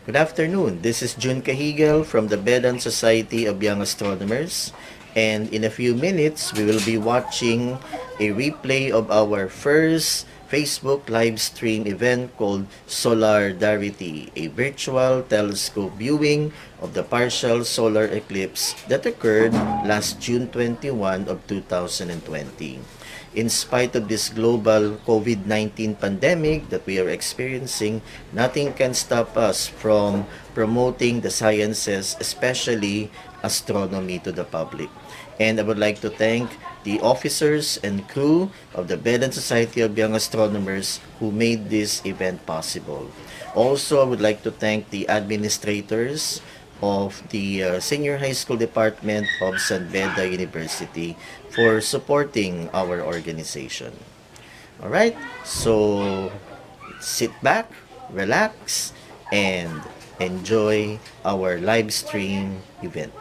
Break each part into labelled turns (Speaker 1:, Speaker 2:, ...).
Speaker 1: Good afternoon. This is June Cajigal from the Vedan Society of Young Astronomers. And in a few minutes, we will be watching a replay of our first Facebook live stream event called SOLARDARITY, a virtual telescope viewing of the partial solar eclipse that occurred last June 21 of 2020. In spite of this global COVID-19 pandemic that we are experiencing, nothing can stop us from promoting the sciences, especially astronomy, to the public. And I would like to thank the officers and crew of the Vedan Society of Young Astronomers who made this event possible. Also, I would like to thank the administrators of the Senior High School Department of San Beda University for supporting our organization. Alright, so sit back, relax, and enjoy our live stream event.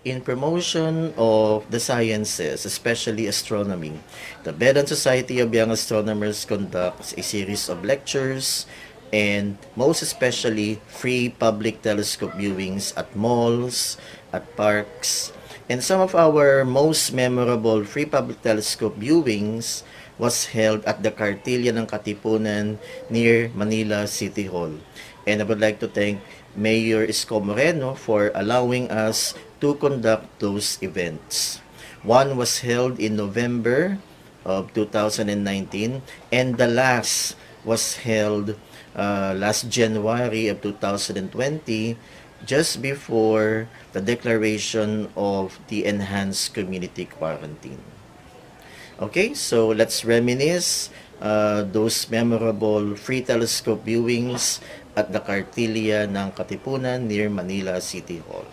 Speaker 1: in promotion of the sciences, especially astronomy. The Vedan Society of Young Astronomers conducts a series of lectures and most especially free public telescope viewings at malls, at parks, and some of our most memorable free public telescope viewings was held at the Kartilya ng Katipunan near Manila City Hall. And I would like to thank Mayor Isko Moreno for allowing us to conduct those events. One was held in November of 2019 and the last was held last January of 2020, just before the declaration of the enhanced community quarantine. Okay, so let's reminisce those memorable free telescope viewings at the Kartilya ng Katipunan near Manila City Hall.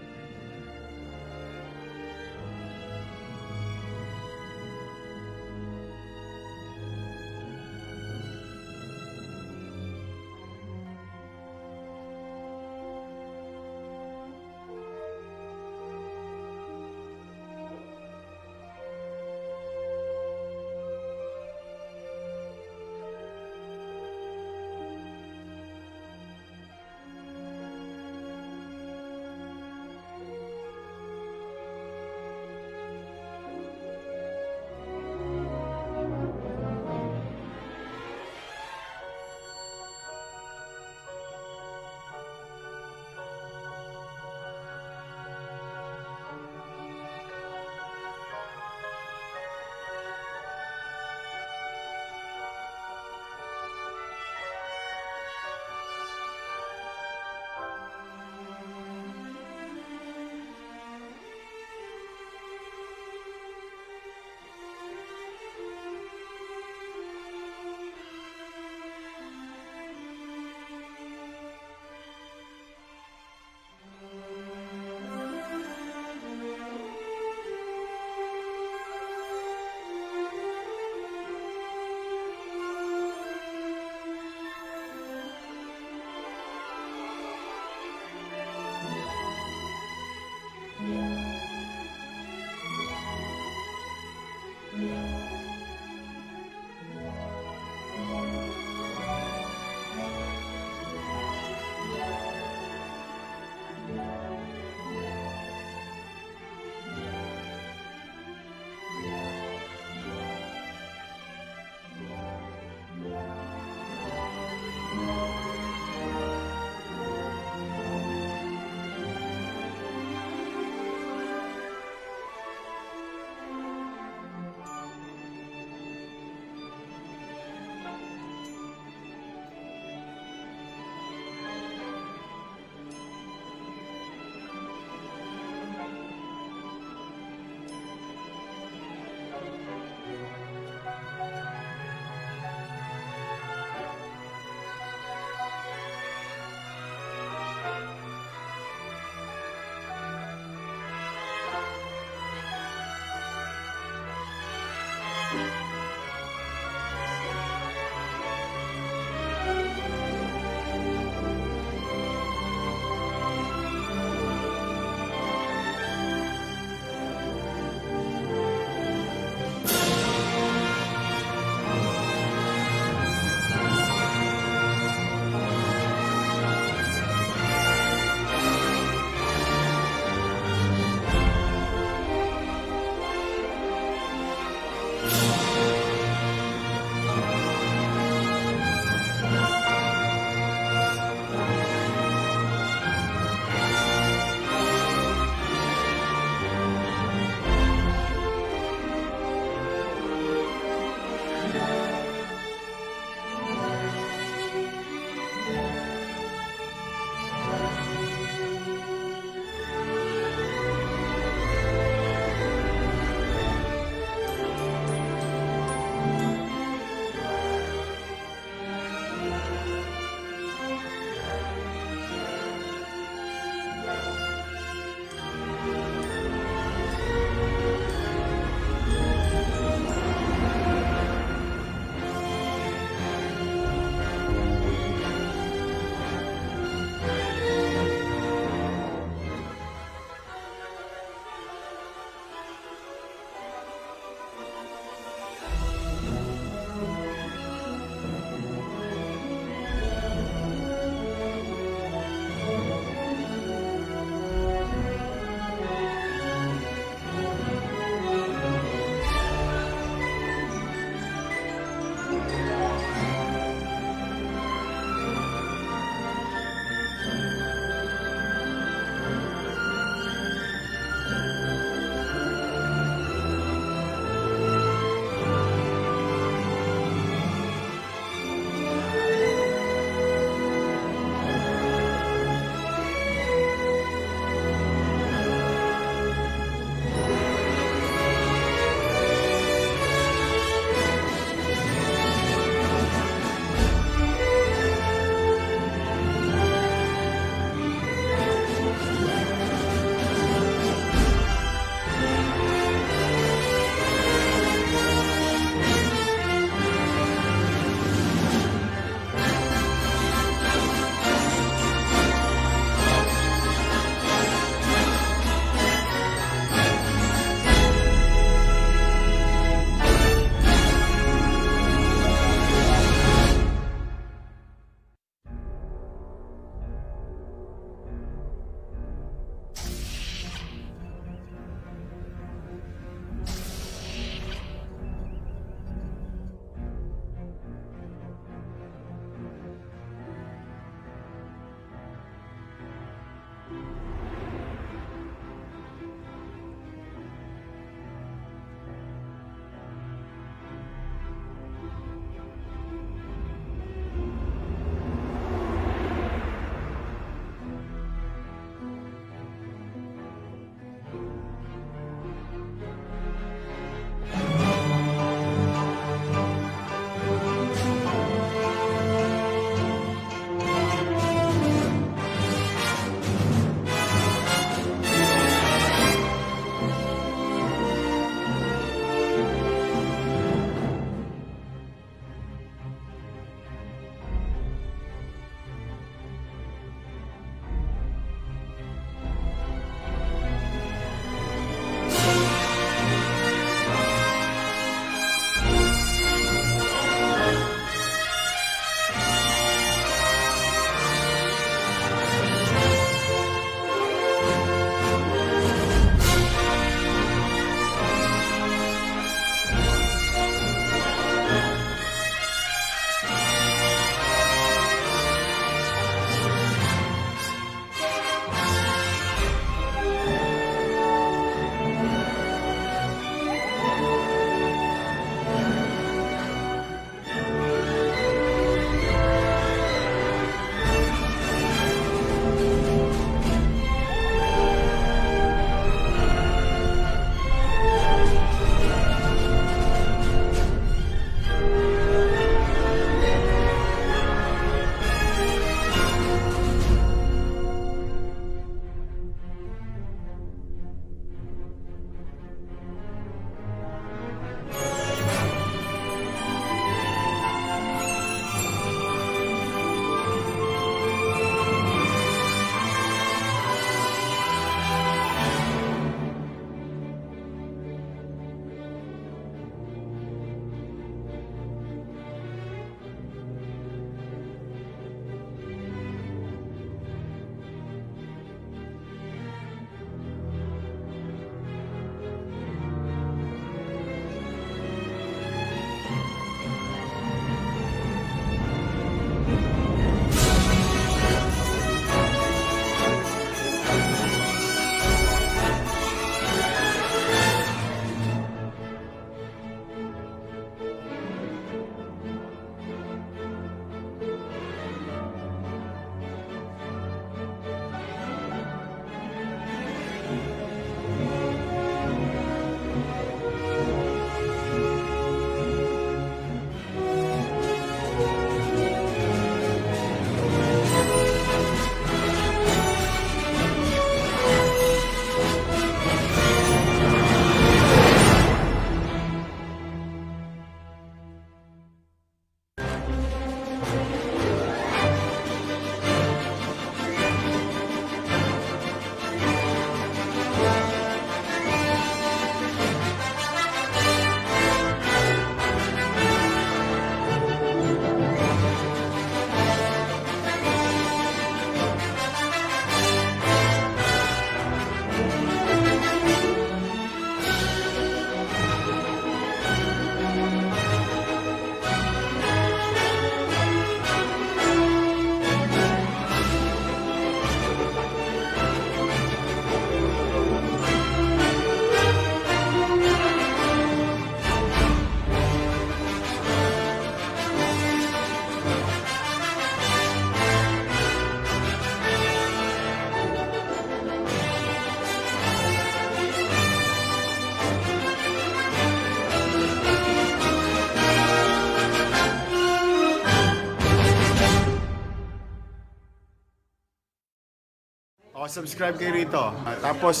Speaker 2: O, subscribe kayo rito. Tapos,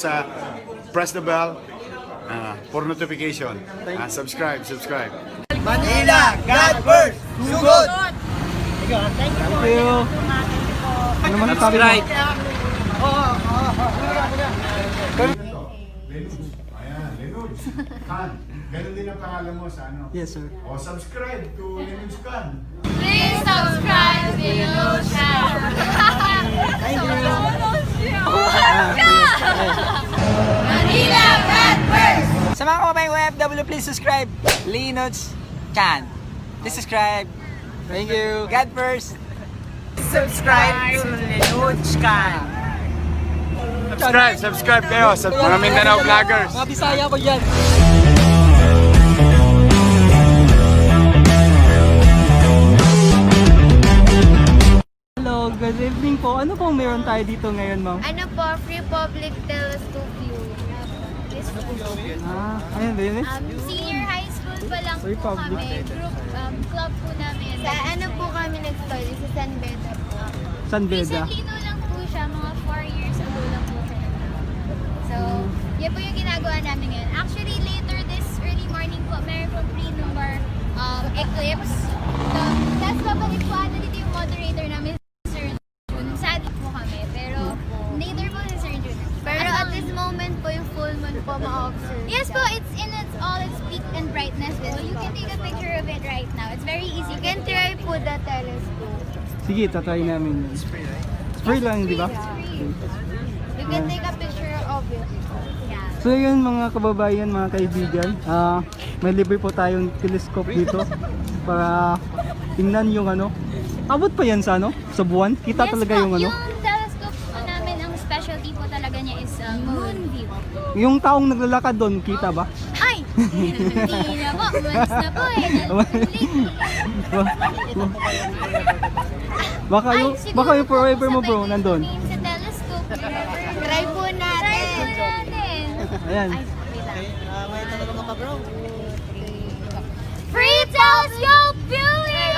Speaker 2: press the bell for notification. Subscribe.
Speaker 3: Manila, God first! Sugod!
Speaker 4: Thank you. Ano man sabi mo?
Speaker 2: Ayan, Lenuds. Kan. Ganun din ang pangalan mo sa ano?
Speaker 4: Yes, sir.
Speaker 2: O, subscribe to Lenuds Kan.
Speaker 5: Please subscribe to your channel.
Speaker 4: Thank you.
Speaker 5: Manila, God first!
Speaker 3: Sa mga kababayang OFW, please subscribe. Linods Chan. Please subscribe. Thank you. God first. Subscribe to Linods Chan.
Speaker 2: Subscribe kayo sa mga Mindanao vloggers.
Speaker 3: Mga Bisaya ko dyan.
Speaker 4: Hello, good evening po. Ano pong meron tayo dito ngayon, ma'am?
Speaker 5: Ano po, free public telescope view. This
Speaker 4: Ayun ba yun eh?
Speaker 5: senior high school pa lang
Speaker 4: Free
Speaker 5: po
Speaker 4: public.
Speaker 5: kami. Group, club po namin. Sa ano po kami nag-study? Sa San Beda po.
Speaker 4: San Beda.
Speaker 5: Recently no lang po siya, mga 4 years ago lang po siya. So, yan po yung ginagawa namin ngayon. Actually, later this early morning po, meron pong pre-number eclipse. So, that's babalik po, ano dito yung moderator namin, Sir June. Sad po kami, pero later po si Sir June. Pero at this moment po, yung full moon po ma-observe. Yes po, it's in its all its peak and brightness. So, you can take a picture of it right now. It's very easy. You can try po the telescope.
Speaker 4: Sige, tatry namin yun. Spray lang, di ba?
Speaker 5: You can take a picture of it. Yeah.
Speaker 4: So yun mga kababayan, mga kaibigan, may libre po tayong telescope dito para tingnan yung ano. Abot pa yan sa ano? Sa buwan? Kita talaga
Speaker 5: po,
Speaker 4: yung ano?
Speaker 5: Yung telescope po namin, ang specialty po talaga niya is moon view.
Speaker 4: Yung taong naglalakad doon, kita ba?
Speaker 5: Ay! Hindi na po. Umalis na po eh.
Speaker 4: Baka yung forever mo bro, nandun.
Speaker 5: Sa telescope. Try po natin.
Speaker 4: Ayan.
Speaker 5: Ay, wait lang. May tanong ka pa bro. Free telescope viewing!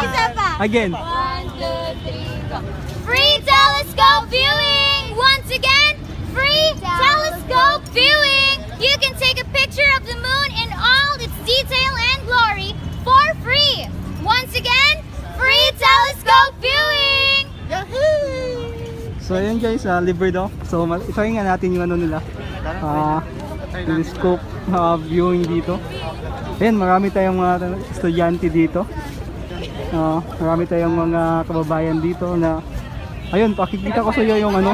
Speaker 5: Isa pa.
Speaker 4: Again.
Speaker 5: 1, 2, 3, go. Free telescope viewing! Once again, free telescope viewing! You can take a picture of the moon in all its detail and glory for free! Once again, free telescope viewing! Yahoo!
Speaker 4: So ayun guys, libre daw. So try nga natin yung ano nila. Telescope viewing dito. Ayan, marami tayong mga estudyante dito. Marami tayong mga kababayan dito na ayun, pakikita ko sa iyo yung ano,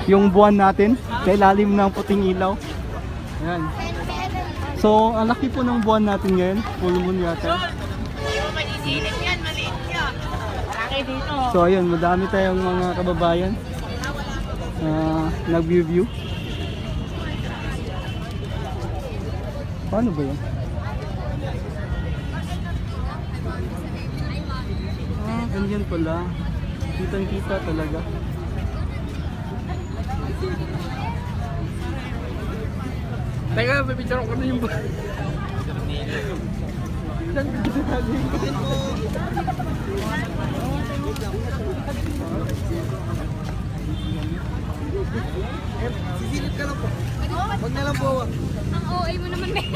Speaker 4: yung buwan natin sa ilalim ng puting ilaw. Ayan. So, ang laki po ng buwan natin ngayon, full moon yata. So ayun, madami tayong mga kababayan nag-view. Paano ba yun? Ganyan pala. Kitang-kita talaga.
Speaker 3: Teka, pipicture ko na yung sisilip ka lang po. Huwag na lang po.
Speaker 5: Ang OA mo naman may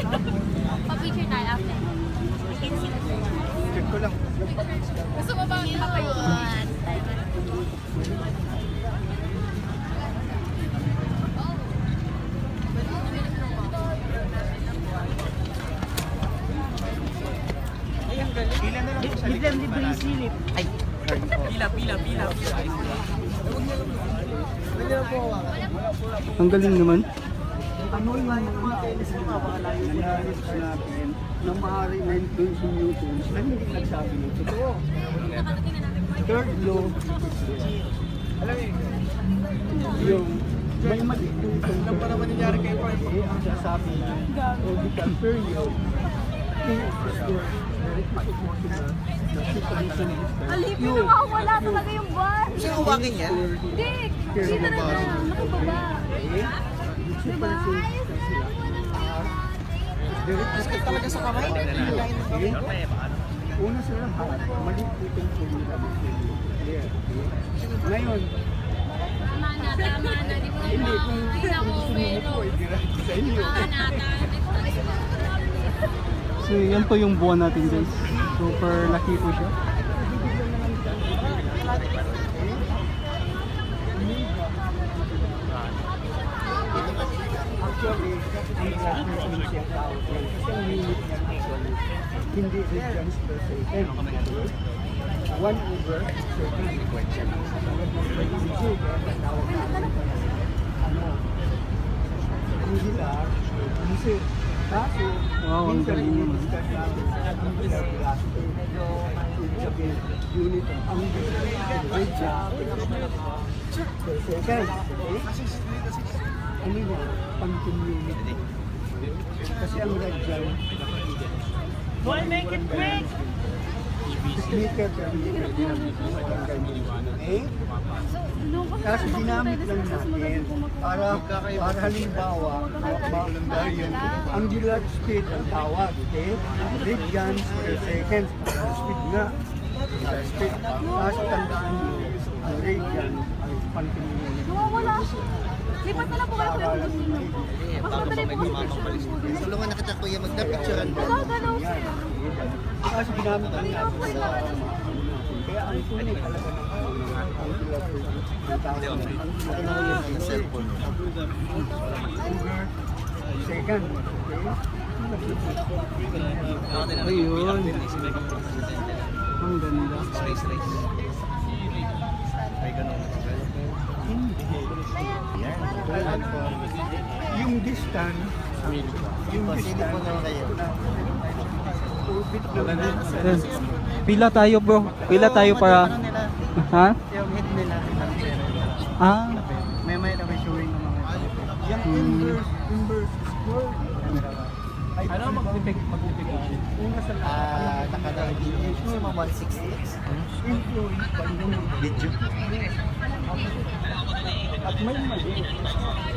Speaker 5: pa-picture tayo after.
Speaker 4: Check ko lang.
Speaker 5: Gusto mo ba ang kapag-iwan?
Speaker 3: Libre yung silip. Ay. Pila.
Speaker 4: Ang galing naman.
Speaker 3: Ano yung mga analysis natin na maaari na influence yung Newtons na hindi nagsabi ng totoo. Third law, alam yung may mag-influence na para mangyari kayo ang sasabi na orbital period
Speaker 5: Alipin na makawala talaga yung bar.
Speaker 3: sino uwagin yan?
Speaker 5: Hindi. Hindi talaga. Nakababa. Diba?
Speaker 3: Discount talaga sa kamay.
Speaker 4: Una sa lahat, maliit itong formula. Ngayon,
Speaker 5: Tama na. tama na, di ba?
Speaker 3: Hindi, kung
Speaker 5: Ay, naku,
Speaker 3: sumuko,
Speaker 5: Belo.
Speaker 3: diretso sa inyo.
Speaker 4: So yan po yung buwan natin guys. Super laki po siya.
Speaker 3: Actually, ang reference yung tao kasi ang unit niya actually, hindi radians per second. 1 over second. Kasi, tawag natin, ano, angular, kasi, kaso,
Speaker 4: Wow, ang
Speaker 3: minsan
Speaker 4: galing naman.
Speaker 3: i-discuss natin sa angular velocity. Ibig sabihin, unit of angular radians per second. Okay? Ano yun? Pang-unit. Kasi ang radian,
Speaker 6: Boy, make it quick!
Speaker 3: meter per meter. Okay? Kasi ginamit lang natin para halimbawa, yung angular speed ang tawag. Okay? Radians per second. Speed nga. Speed. Kasi tandaan nyo, ang radian ay pang-unit.
Speaker 7: Wala. Lipat na lang po kayo kung gusto niyo po. Mas madali po kasi picture.
Speaker 1: Tulungan na kita kuya, magda-picturean ko.
Speaker 7: Gagalaw sir.
Speaker 3: Kasi ginamit lang natin sa kaya ang tunay talaga ng angular
Speaker 1: Yung cellphone mo.
Speaker 3: second.
Speaker 4: Ayun. Ang ganda.
Speaker 3: Yung distance, yung distance, orbit naman.
Speaker 4: Ayan. Pila tayo bro. Pila tayo para... Ha?
Speaker 3: Yung hit nila,
Speaker 4: Ah.
Speaker 3: may na showing ng mga yung inverse square. Ano mag-depiction? Una sa
Speaker 1: Nakalagay dito yung mga 160x.
Speaker 3: influence by yung
Speaker 1: Video.
Speaker 3: at may mali.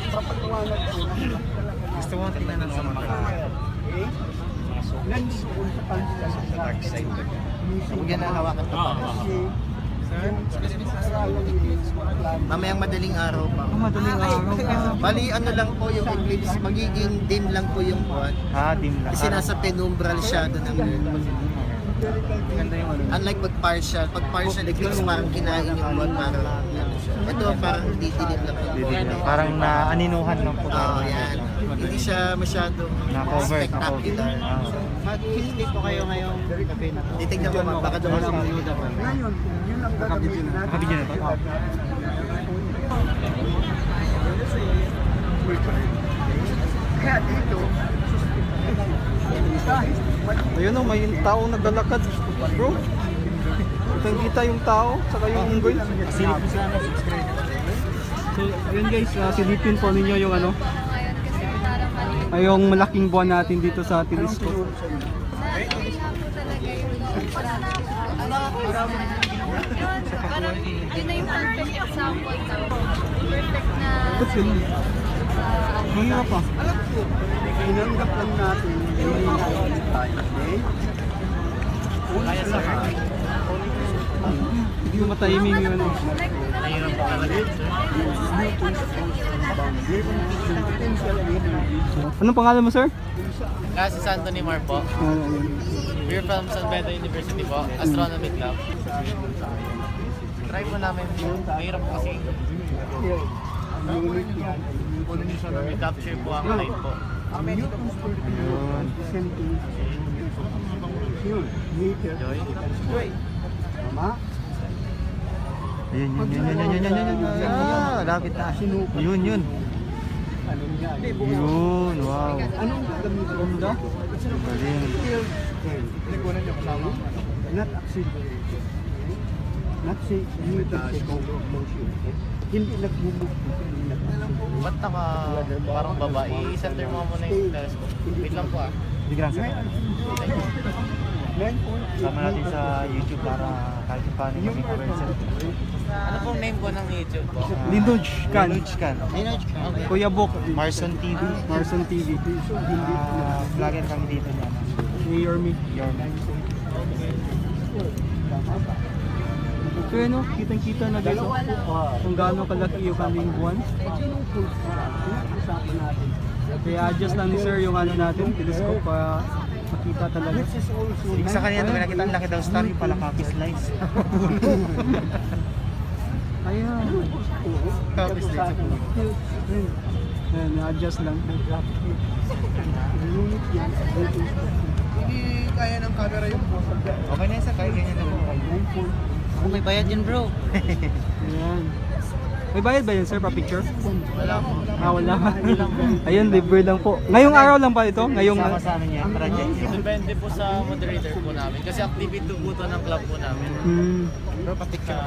Speaker 3: Papaliwanag ko na
Speaker 1: Gusto mo tingnan sa mga
Speaker 3: okay? Nandoon sa kanila sa dark side.
Speaker 1: Huwag yan ang hawakan ko pa. Mamayang madaling araw pa.
Speaker 4: Madaling araw.
Speaker 1: Bali, ano lang po yung eclipse, magiging dim lang po yung buwan.
Speaker 4: Dim lang.
Speaker 1: Kasi nasa penumbral shadow ng Earth.
Speaker 4: Ganda yung ano.
Speaker 1: Unlike pag partial eclipse, parang kinain yung buwan, parang ano siya. Ito parang didilim lang yung buwan.
Speaker 4: Parang naaninuhan lang po.
Speaker 1: Oo, yan. Hindi siya masyadong spectacular.
Speaker 3: Mag-hindi po kayo ngayong gabi na to.
Speaker 1: Titignan ko ma'am, baka dumating yung ayuda pa.
Speaker 3: Ngayon, yun ang gagawin natin.
Speaker 4: Nakabidyo na to?
Speaker 3: Kaya dito, kahit
Speaker 4: Ayun o, may taong naglalakad. Bro. Kita yung tao, saka yung unggoy.
Speaker 3: silip mo sana subscribe.
Speaker 4: So, yun guys, silipin po ninyo yung ano,
Speaker 5: Ngayon kasi parang mali.
Speaker 4: ay yung malaking buwan natin dito sa telescope.
Speaker 5: Kaya po talaga yung parang yun na yung perfect example na perfect na
Speaker 4: Ba't yun? Mahirap pa.
Speaker 3: Inanggap lang natin, hindi natin tayo. Okay? Kaya sa
Speaker 4: Hindi ko matahiming yun. Ano. Anong pangalan mo sir?
Speaker 6: Kasi San Antonio Mar po. We're from San Beda University po. Astronomy Club. Try po namin. Mahirap po kasi. I-capture po ang light po.
Speaker 3: Tama?
Speaker 4: Ayun, yun. Lapit na. Yun.
Speaker 3: Ano niya?
Speaker 4: Yun, wow.
Speaker 3: Anong gagamitin mo da?
Speaker 4: Galing.
Speaker 3: Not acceleration. Not say Newton second of motion. Hindi nag-move.
Speaker 6: Ba't parang babae? I-center mo muna yung telescope. Wait lang po ah.
Speaker 4: Hindi ka lang sir. Sama natin sa YouTube para kahit paano mag-influencer.
Speaker 6: Ano pong name po ng YouTube po?
Speaker 4: Linuj Kan.
Speaker 6: Okay.
Speaker 4: Kuya Bok. Marson TV. Vlogger kami dito niya. Ni Yormi. So yun, no? Kitang-kita na guys, kung gaano kalaki yung kaming buwan. Kaya adjust lang ni sir yung ano natin, telescope para makita talaga.
Speaker 6: Sa kanina ito, nakita ang laki daw star yung pala copy slice.
Speaker 4: Ayan.
Speaker 6: Copy slice.
Speaker 4: Ayan, adjust lang.
Speaker 6: Hindi kaya ng camera yung okay na yun, kaya ganyan na po. Kung may bayad yun bro.
Speaker 4: Ayan. May bayad ba yun sir pa picture?
Speaker 6: Wala po.
Speaker 4: Wala. Ayun, libre lang po. Ngayong araw lang ba ito? Ngayong
Speaker 6: Sama sa amin yan, project. Depende po sa moderator po namin. Kasi activity po ito ng club po namin. Pero pa-picture.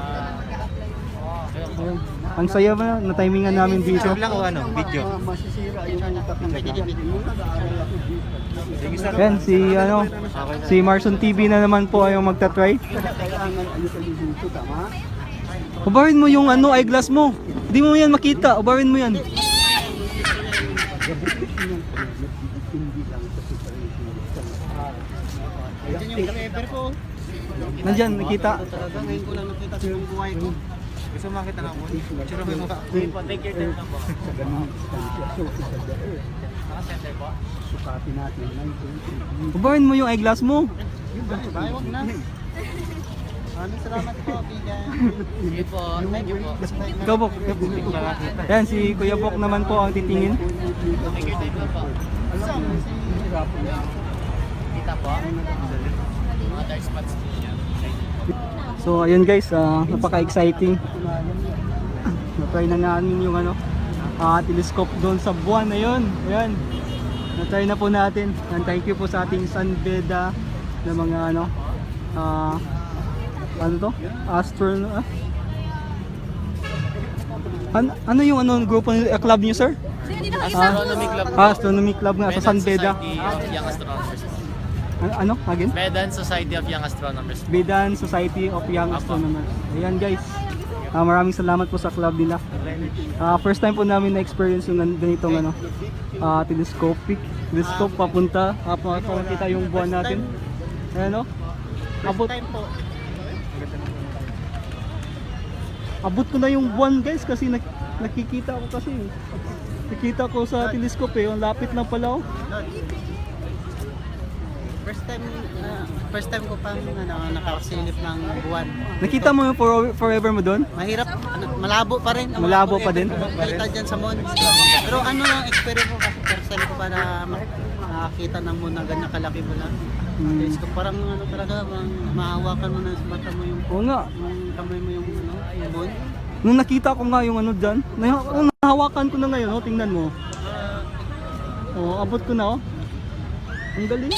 Speaker 4: Ayun. Ang saya ba na timingan namin dito?
Speaker 6: Picture lang o ano? Video?
Speaker 3: Masisira yung
Speaker 4: Ayan, si Marson TV na naman po yung magta-try.
Speaker 3: kailangan ano sa dito, tama?
Speaker 4: Ubarin mo yung eyeglass mo. Hindi mo yan makita. Ubarin mo yan.
Speaker 3: Hindi lang sa preparation.
Speaker 6: Yung paper ko.
Speaker 4: Nandyan, nakita.
Speaker 6: Talaga, ngayon ko lang nakita sa buhay ko. Gusto mo makita na ako? Picture mo yung mukha. Take your time lang po.
Speaker 3: Sa ganung distansya. So, sa daer.
Speaker 6: Naka-center po.
Speaker 3: Sukatin natin 9.3.
Speaker 4: Ubarin mo yung eyeglass mo.
Speaker 6: Huwag na. Salamat po, Bigan. Sige po, thank you po.
Speaker 4: Ikaw, Bok. Ayan, si Kuya Bok naman po ang titingin.
Speaker 6: Take your time lang po. Kita po. Mga dark spots po niya.
Speaker 4: So, ayun guys, napaka-exciting. Na-try na namin yung telescope doon sa buwan na yun. Ayan. Na-try na po natin. And thank you po sa ating Sunbeda na mga ano to? Ano yung grupo club niyo, sir?
Speaker 6: Astronomy Club po.
Speaker 4: Astronomy Club nga sa Sunbeda.
Speaker 6: Society of Young Astronomers.
Speaker 4: Ano? Again?
Speaker 6: Medan Society of Young Astronomers.
Speaker 4: Bedan Society of Young Astronomers. Ayan guys. Maraming salamat po sa club nila. First time po namin na-experience yung ganitong telescope papunta. Para makita yung buwan natin. Ayan o. Abot ko na yung buwan guys kasi nakikita ko kasi. Nakita ko sa telescope ang lapit lang pala.
Speaker 8: First time ko pang nakasilip ng buwan.
Speaker 4: Nakita mo yung forever mo doon?
Speaker 8: Mahirap, malabo pa rin.
Speaker 4: Malabo pa din?
Speaker 8: Makita dyan sa moon. Pero ano yung experience ko kasi first time ko pa na makakita ng moon na ganyan kalaki mo lang. So, parang talaga, mahawakan mo na sa mata mo yung
Speaker 4: Oo nga.
Speaker 8: kamay mo yung moon.
Speaker 4: Nung nakita ko nga yung dyan, nahawakan ko na ngayon, tingnan mo. Abot ko na Ang galing.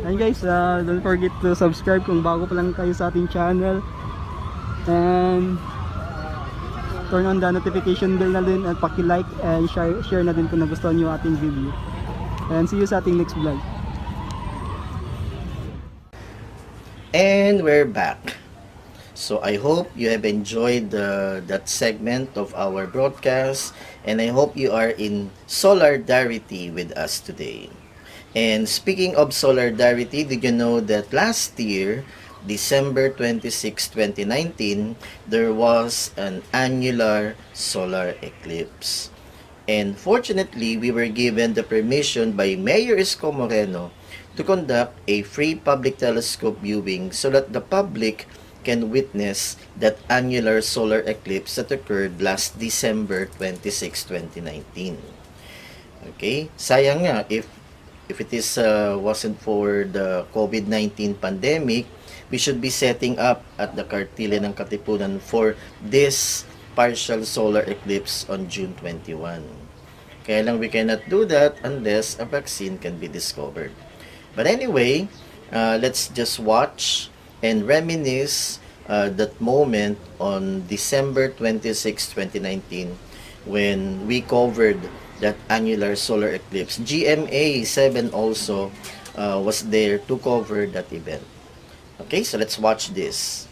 Speaker 4: And guys, don't forget to subscribe kung bago pa lang kayo sa ating channel. And turn on the notification bell na din at paki-like and share na din kung nagustuhan nyo ating video. And see you sa ating next vlog.
Speaker 1: And we're back. So I hope you have enjoyed that segment of our broadcast, and I hope you are in solidarity with us today. And speaking of solidarity, did you know that last year, December 26, 2019, there was an annular solar eclipse. And fortunately, we were given the permission by Mayor Isko Moreno to conduct a free public telescope viewing so that the public can witness that annular solar eclipse that occurred last December 26, 2019. Okay? Sayang nga, if it wasn't for the COVID-19 pandemic, we should be setting up at the Kartile ng Katipunan for this partial solar eclipse on June 21. Kaya lang we cannot do that unless a vaccine can be discovered. But anyway, let's just watch and reminisce that moment on December 26, 2019 when we covered that annular solar eclipse. GMA 7 also was there to cover that event. Okay, so let's watch this.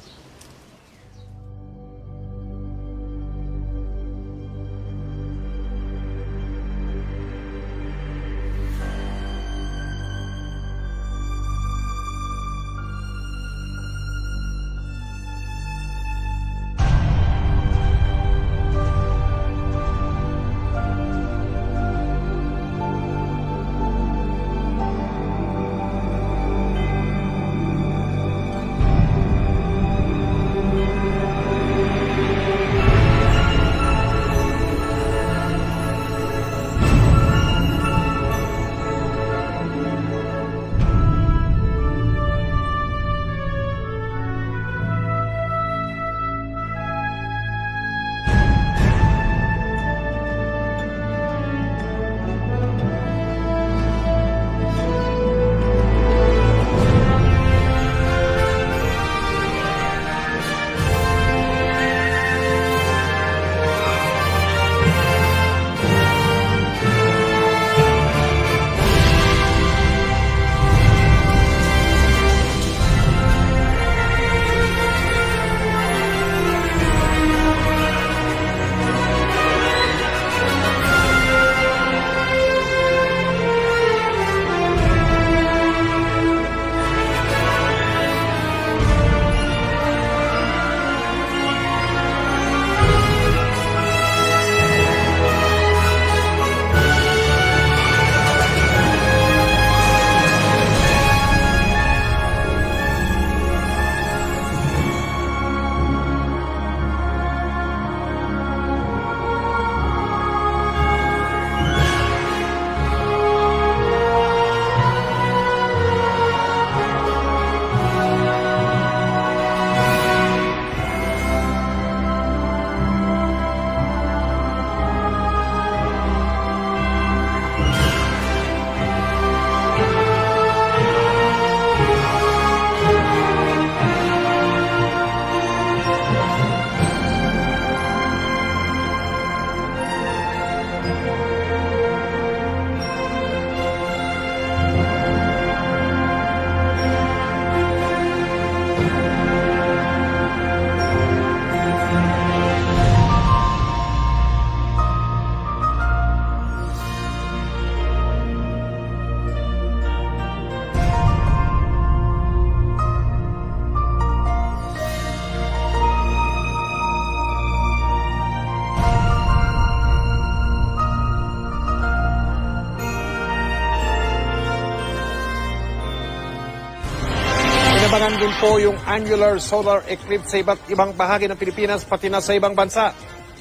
Speaker 9: Labanan din po yung annular solar eclipse sa iba't ibang bahagi ng Pilipinas pati na sa ibang bansa.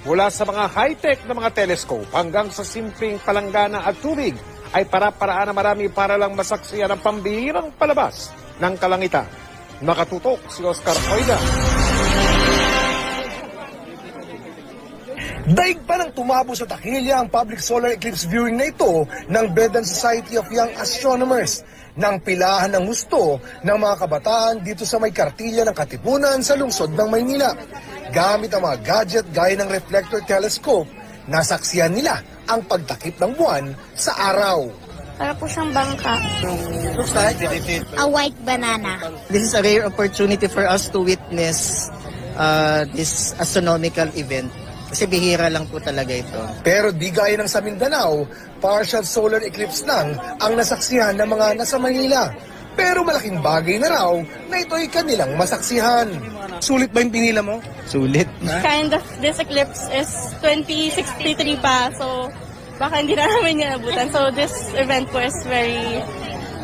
Speaker 9: Mula sa mga high-tech na mga telescope hanggang sa simpleng palanggana at tubig ay para-paraan na marami para lang masaksiyan ang pambihirang palabas ng kalangitan. Nakatutok si Oscar Oida.
Speaker 10: Daig pa nang tumabo sa takilya ang public solar eclipse viewing na ito ng Bedan Society of Young Astronomers ng pilahan ng gusto ng mga kabataan dito sa may kartilya ng Katipunan sa lungsod ng Maynila. Gamit ang mga gadget gaya ng reflector telescope, nasaksiyan nila ang pagtakip ng buwan sa araw.
Speaker 5: Para po siyang bangka.
Speaker 1: Looks like
Speaker 5: A white banana.
Speaker 1: this is a rare opportunity for us to witness this astronomical event. Kasi bihira lang po talaga ito.
Speaker 10: Pero di gaya ng sa Mindanao, partial solar eclipse lang ang nasaksihan ng mga nasa Manila. Pero malaking bagay na raw na ito'y kanilang masaksihan. Sulit ba yung pinila mo?
Speaker 1: Sulit.
Speaker 7: Kind of, this eclipse is 2063 pa, so baka hindi na namin yan abutan. So this event po is very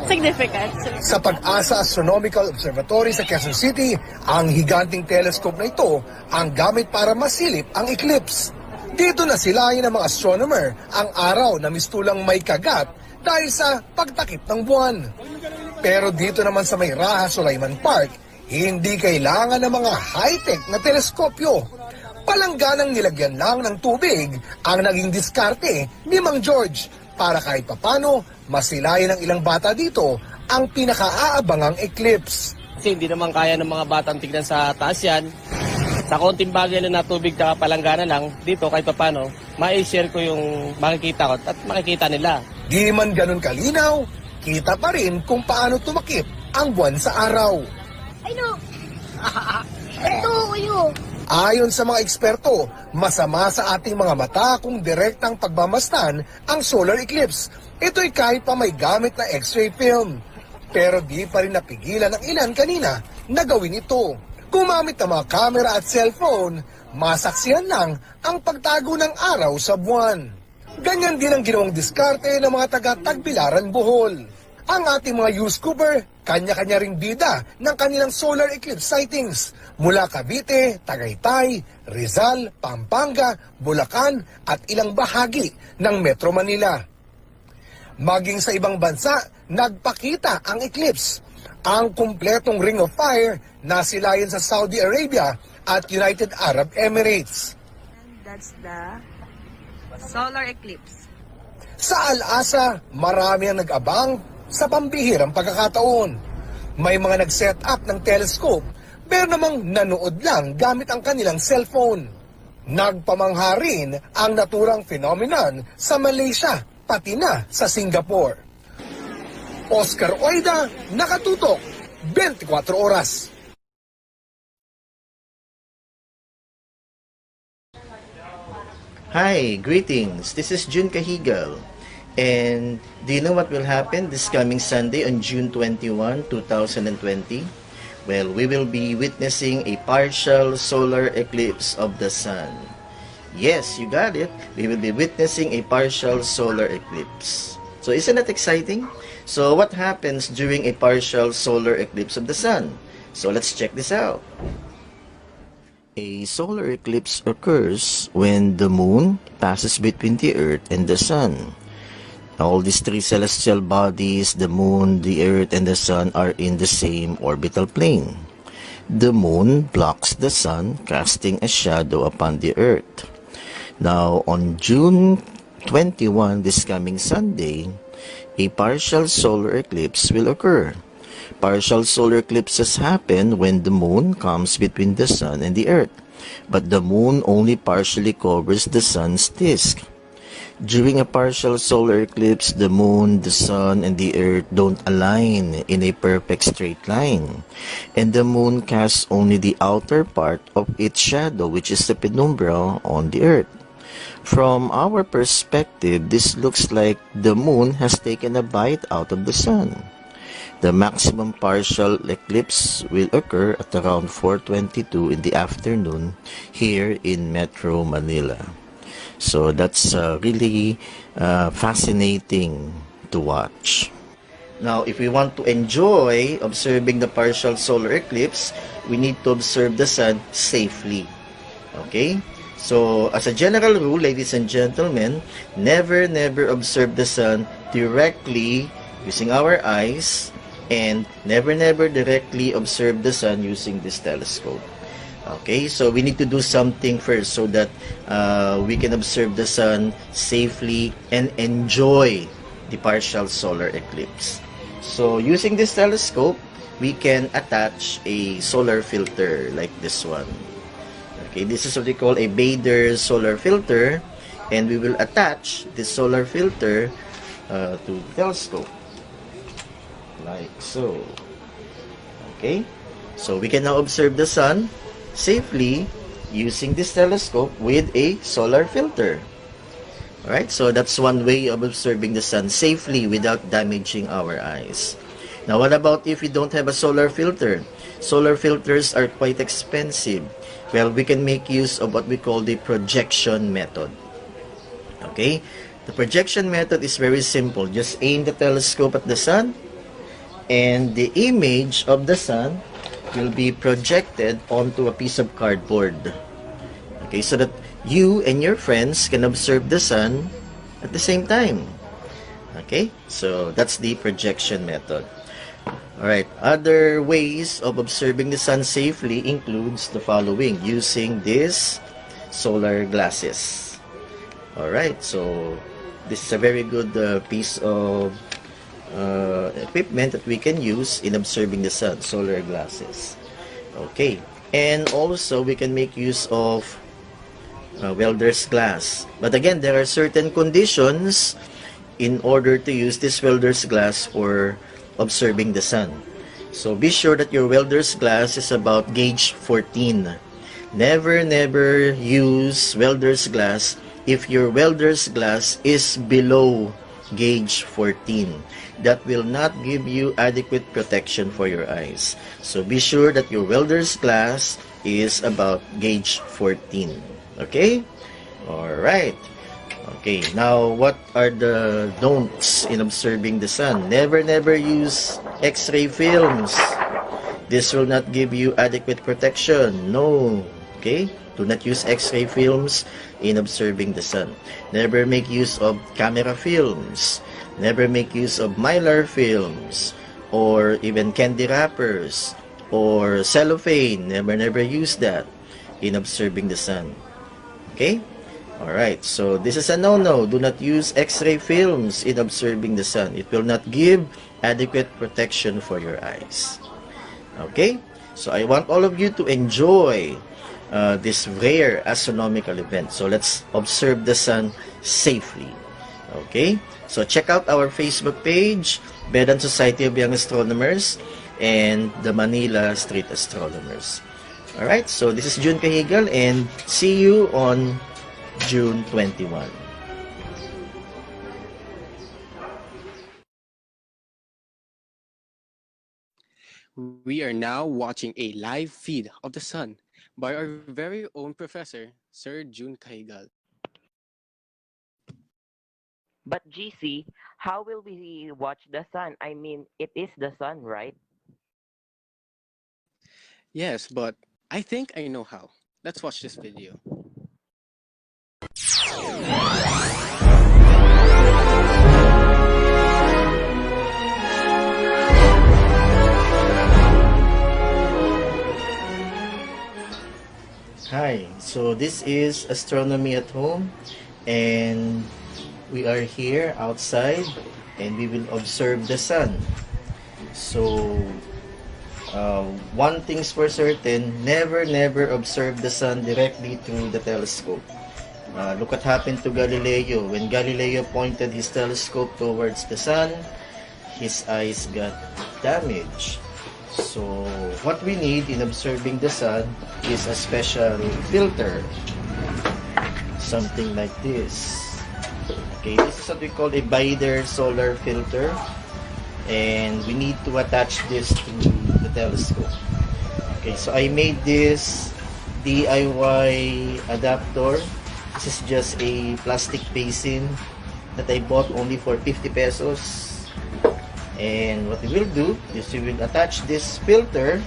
Speaker 7: significant.
Speaker 10: Sa Pag-asa Astronomical Observatory sa Quezon City, ang higanting telescope na ito ang gamit para masilip ang eclipse. Dito na silayan ng mga astronomer ang araw na mistulang may kagat dahil sa pagtakip ng buwan. Pero dito naman sa may Raha Sulaiman Park, hindi kailangan ng mga high-tech na teleskopyo. Palangganang nilagyan lang ng tubig ang naging diskarte ni Mang George para kahit papano masilayan ng ilang bata dito ang pinakaaabangang eclipse.
Speaker 11: Kasi hindi naman kaya ng mga batang tignan sa taas yan. Sa konting bagay na tubig na palanggana lang, dito kahit papano, ma-share ko yung makikita ko at makikita nila.
Speaker 10: Di man ganun kalinaw, kita pa rin kung paano tumakip ang buwan sa araw.
Speaker 5: Ay no! Ito, uyo!
Speaker 10: Ayon sa mga eksperto, masama sa ating mga mata kung direktang pagmamasdan ang solar eclipse. Ito'y kahit pa may gamit na x-ray film. Pero di pa rin napigilan ng ilan kanina na gawin ito. Gumamit ng mga camera at cellphone, masaksihan lang ang pagtago ng araw sa buwan. Ganyan din ang ginawang diskarte ng mga taga-Tagbilaran, Bohol. Ang ating mga YouTuber, kanya-kanya ring bida ng kanilang solar eclipse sightings mula Cavite, Tagaytay, Rizal, Pampanga, Bulacan at ilang bahagi ng Metro Manila. Maging sa ibang bansa, nagpakita ang eclipse. Ang kumpletong Ring of Fire nasilayan sa Saudi Arabia at United Arab Emirates.
Speaker 7: That's the solar eclipse.
Speaker 10: Sa Al-Asa, marami ang nag-abang sa pambihirang pagkakataon. May mga nag-set up ng telescope, pero namang nanood lang gamit ang kanilang cellphone. Nagpamangha rin ang naturang phenomenon sa Malaysia, pati na sa Singapore. Oscar Oida, nakatutok, 24 oras.
Speaker 1: Hi, greetings. This is June Cajigal. And do you know what will happen this coming Sunday on June 21, 2020? Well, we will be witnessing a partial solar eclipse of the sun. Yes, you got it. We will be witnessing a partial solar eclipse. So isn't that exciting? So what happens during a partial solar eclipse of the sun? So let's check this out. A solar eclipse occurs when the moon passes between the earth and the sun. All these three celestial bodies, the moon, the earth, and the sun, are in the same orbital plane. The moon blocks the sun, casting a shadow upon the earth. Now, on June 21, this coming Sunday, a partial solar eclipse will occur. Partial solar eclipses happen when the moon comes between the sun and the earth, but the moon only partially covers the sun's disk. During a partial solar eclipse, the moon, the sun, and the earth don't align in a perfect straight line, and the moon casts only the outer part of its shadow, which is the penumbra on the earth. From our perspective, this looks like the moon has taken a bite out of the sun. The maximum partial eclipse will occur at around 4:22 in the afternoon here in Metro Manila. So that's really fascinating to watch. Now, if we want to enjoy observing the partial solar eclipse, we need to observe the sun safely. Okay? So, as a general rule, ladies and gentlemen, never observe the sun directly using our eyes, and never directly observe the sun using this telescope. Okay, so we need to do something first so that we can observe the sun safely and enjoy the partial solar eclipse. So using this telescope, we can attach a solar filter like this one. Okay, this is what we call a Bader solar filter, and we will attach this solar filter to the telescope like so. Okay, so we can now observe the sun safely using this telescope with a solar filter. Alright, so that's one way of observing the sun safely without damaging our eyes. Now, what about if we don't have a solar filter? Solar filters are quite expensive. Well, we can make use of what we call the projection method. Okay, the projection method is very simple. Just aim the telescope at the sun, and the image of the sun will be projected onto a piece of cardboard. Okay, so that you and your friends can observe the sun at the same time. Okay, so that's the projection method. Alright, other ways of observing the sun safely includes the following: using this solar glasses. Alright, so this is a very good piece of equipment that we can use in observing the sun, solar glasses. Okay, and also we can make use of welder's glass. But again, there are certain conditions in order to use this welder's glass for observing the sun. So be sure that your welder's glass is about gauge 14. Never use welder's glass if your welder's glass is below gauge 14. That will not give you adequate protection for your eyes. So be sure that your welder's glass is about gauge 14. Okay? Alright. Okay, now what are the don'ts in observing the sun? Never use X-ray films. This will not give you adequate protection. No. Okay? Do not use X-ray films in observing the sun. Never make use of camera films. Never make use of mylar films, or even candy wrappers, or cellophane. Never use that in observing the sun. Okay? Alright, so this is a no-no. Do not use X-ray films in observing the sun. It will not give adequate protection for your eyes. Okay? So I want all of you to enjoy this rare astronomical event. So let's observe the sun safely. Okay? So check out our Facebook page, Bedan Society of Young Astronomers, and the Manila Street Astronomers. Alright, so this is June Cajigal, and see you on June 21.
Speaker 12: We are now watching a live feed of the sun by our very own professor, Sir June Cajigal.
Speaker 13: But GC, how will we watch the sun? I mean, it is the sun, right?
Speaker 12: Yes, but I think I know how. Let's watch this video.
Speaker 1: Hi, so this is Astronomy at Home, and we are here outside and we will observe the sun. So one thing's for certain, never observe the sun directly through the telescope. Look what happened to Galileo. When Galileo pointed his telescope towards the sun, his eyes got damaged. So what we need in observing the sun is a special filter, something like this. Okay, this is what we call a Bader solar filter, and we need to attach this to the telescope. Okay, so I made this DIY adapter. This is just a plastic basin that I bought only for 50 pesos. And what we will do is we will attach this filter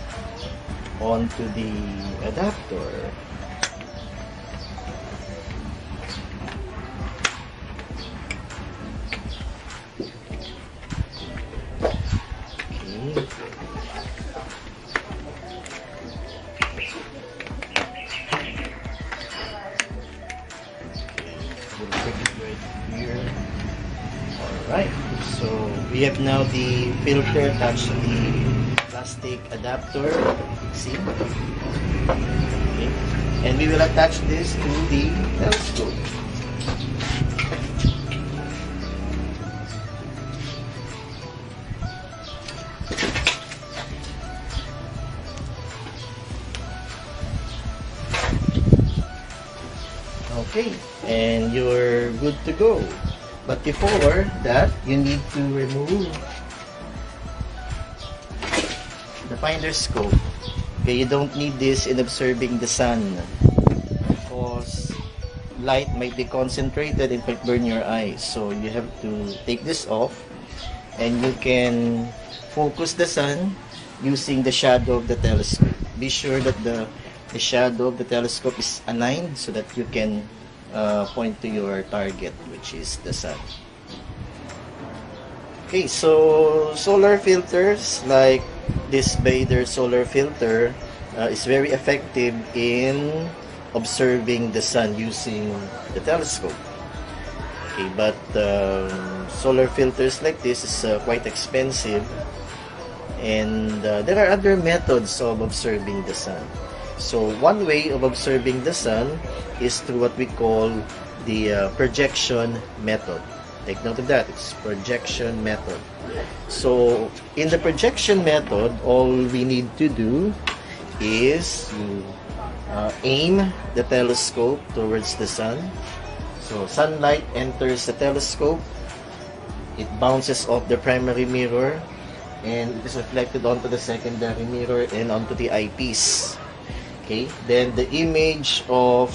Speaker 1: onto the adapter. Okay. We'll take it right here. Alright, so we have now the filter attached to the plastic adapter. See? Okay. And we will attach this to the telescope. Okay, and you're good to go. But before that, you need to remove the finder scope. Okay, you don't need this in observing the sun because light might be concentrated and might burn your eyes. So you have to take this off and you can focus the sun using the shadow of the telescope. Be sure that the shadow of the telescope is aligned so that you can point to your target, which is the sun. Okay, so solar filters like this Bader solar filter is very effective in observing the sun using the telescope. Okay, but solar filters like this is quite expensive, and there are other methods of observing the sun. So one way of observing the sun is through what we call the projection method. Take note of that, it's projection method. So in the projection method, all we need to do is to aim the telescope towards the sun. So sunlight enters the telescope, it bounces off the primary mirror, and it is reflected onto the secondary mirror and onto the eyepiece. Okay, then the image of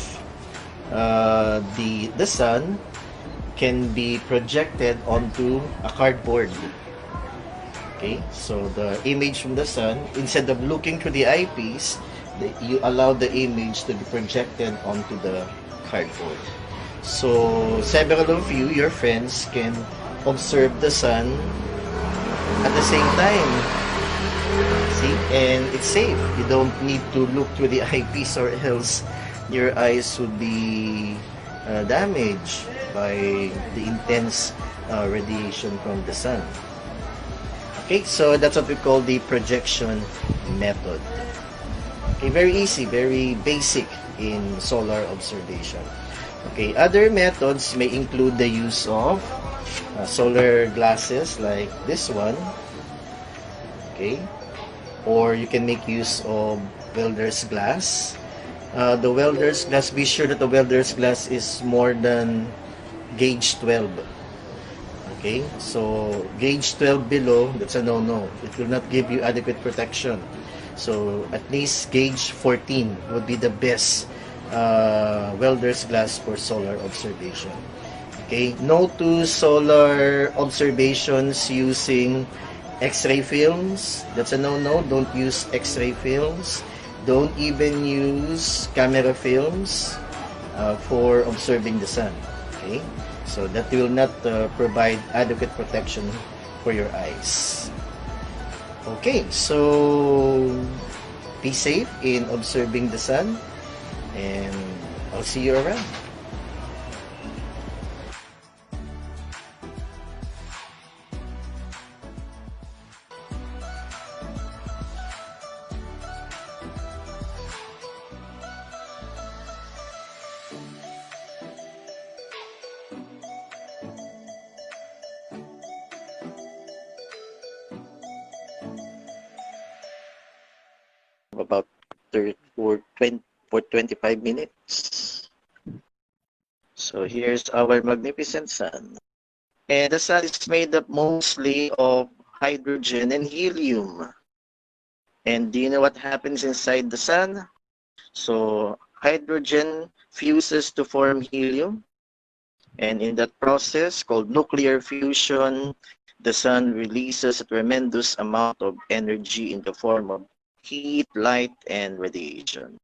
Speaker 1: the sun can be projected onto a cardboard. Okay, so the image from the sun, instead of looking through the eyepiece, you allow the image to be projected onto the cardboard. So several of you, your friends, can observe the sun at the same time. See, and it's safe. You don't need to look through the eyepiece or else your eyes would be damaged by the intense radiation from the sun. Okay, so that's what we call the projection method. Okay, very easy, very basic in solar observation. Okay, other methods may include the use of solar glasses like this one. Okay, or you can make use of welder's glass. The welder's glass, be sure that the welder's glass is more than gauge 12. Okay, so gauge 12 below, that's a no-no. It will not give you adequate protection. So at least gauge 14 would be the best welder's glass for solar observation. Okay, no to solar observations using X-ray films. That's a no-no. Don't use X-ray films. Don't even use camera films for observing the sun. Okay, so that will not provide adequate protection for your eyes. Okay, so be safe in observing the sun, and I'll see you around. About 25 minutes. So here's our magnificent sun. And the sun is made up mostly of hydrogen and helium. And do you know what happens inside the sun? So hydrogen fuses to form helium. And in that process called nuclear fusion, the sun releases a tremendous amount of energy in the form of heat, light, and radiation.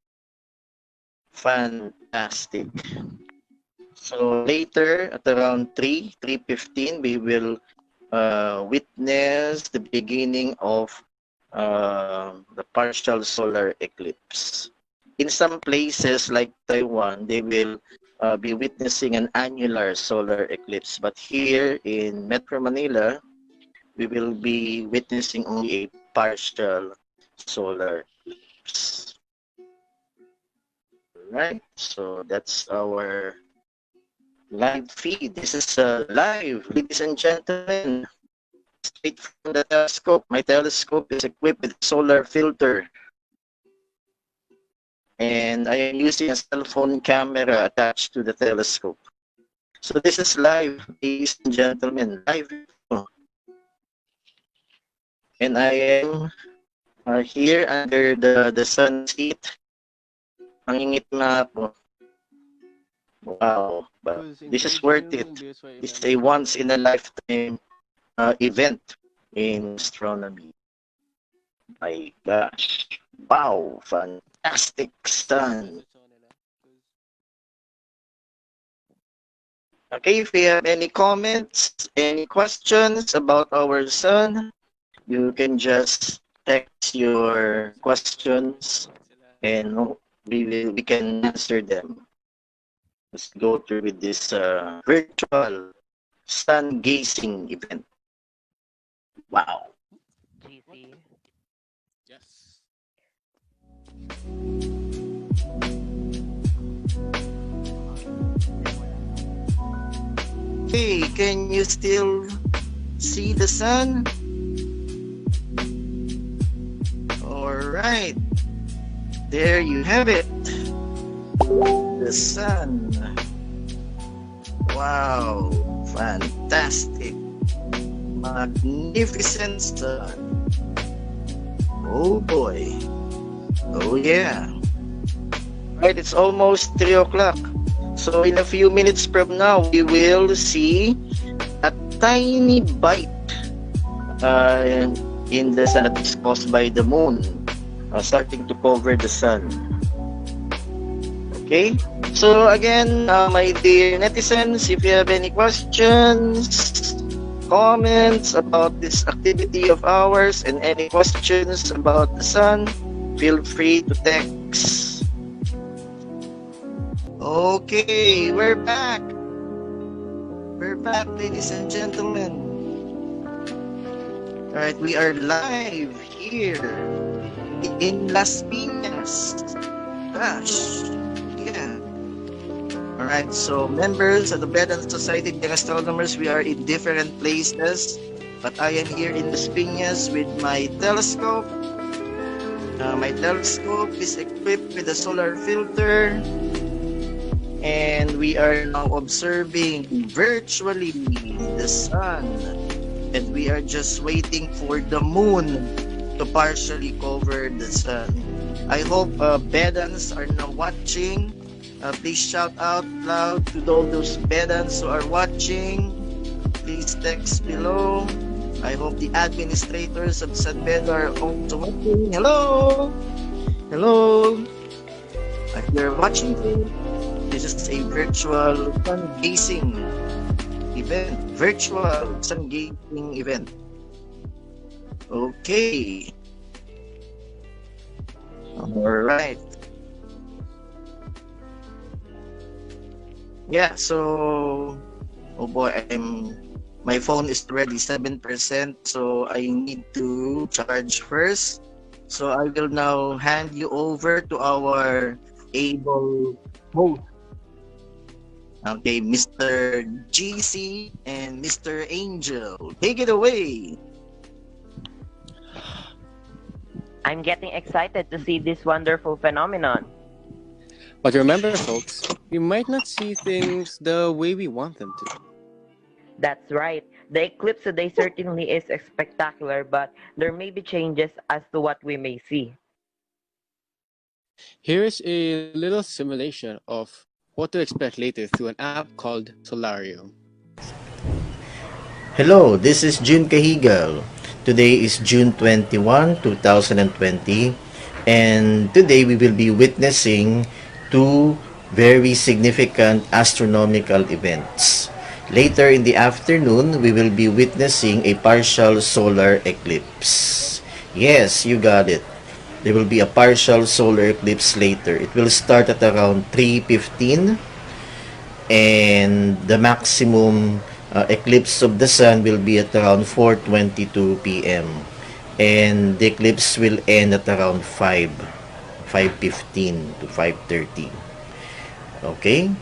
Speaker 1: Fantastic. So later at around 3:15, we will witness the beginning of the partial solar eclipse. In some places like Taiwan, they will be witnessing an annular solar eclipse. But here in Metro Manila, we will be witnessing only a partial solar eclipse. Right, so that's our live feed. This is live, ladies and gentlemen, straight from the telescope. My telescope is equipped with a solar filter, and I am using a cell phone camera attached to the telescope. So this is live, ladies and gentlemen, live. And I am here under the sun's heat. Ang ingit na ako. Wow, but this is worth it. This is a once in a lifetime event in astronomy. My gosh. Wow, fantastic sun. Okay, if you have any comments, any questions about our sun, you can just text your questions and we can answer them. Let's go through with this virtual sun gazing event. Wow.
Speaker 13: GC.
Speaker 12: Yes.
Speaker 1: Hey, can you still see the sun? All right. There you have it. The sun. Wow, fantastic. Magnificent sun. Oh boy. Oh yeah. Right, it's almost 3 o'clock. So in a few minutes from now, we will see a tiny bite in the sun that is caused by the moon starting to cover the sun. Okay, so again, my dear netizens, if you have any questions, comments about this activity of ours, and any questions about the sun, feel free to text. Okay, we're back. We're back, ladies and gentlemen. Alright, we are live here in Las Piñas. Gosh, yeah. Alright, so members of the Bedan Society of Astronomers, we are in different places, but I am here in Las Piñas with my telescope. My telescope is equipped with a solar filter, and we are now observing virtually the sun, and we are just waiting for the moon to partially cover the sun. I hope Bedans are now watching. Please shout out loud to all those Bedans who are watching. Please text below. I hope the administrators of San Beda are also watching. Hello! Hello! If you're watching, this is a virtual sun gazing event. Virtual sun gazing event. Okay. Alright. Yeah, so oh boy, my phone is already 7%, so I need to charge first. So I will now hand you over to our able host. Okay, Mr. GC and Mr. Angel. Take it away.
Speaker 13: I'm getting excited to see this wonderful phenomenon.
Speaker 12: But remember, folks, we might not see things the way we want them to.
Speaker 13: That's right. The eclipse today certainly is spectacular, but there may be changes as to what we may see.
Speaker 12: Here is a little simulation of what to expect later through an app called Solarium.
Speaker 1: Hello, this is June Cajigal. Today is June 21, 2020, and today we will be witnessing two very significant astronomical events. Later in the afternoon, we will be witnessing a partial solar eclipse. Yes, you got it. There will be a partial solar eclipse later. It will start at around 3:15, and the maximum eclipse of the sun will be at around 4:22 p.m. and the eclipse will end at around 5:15 to 5:30. Okay?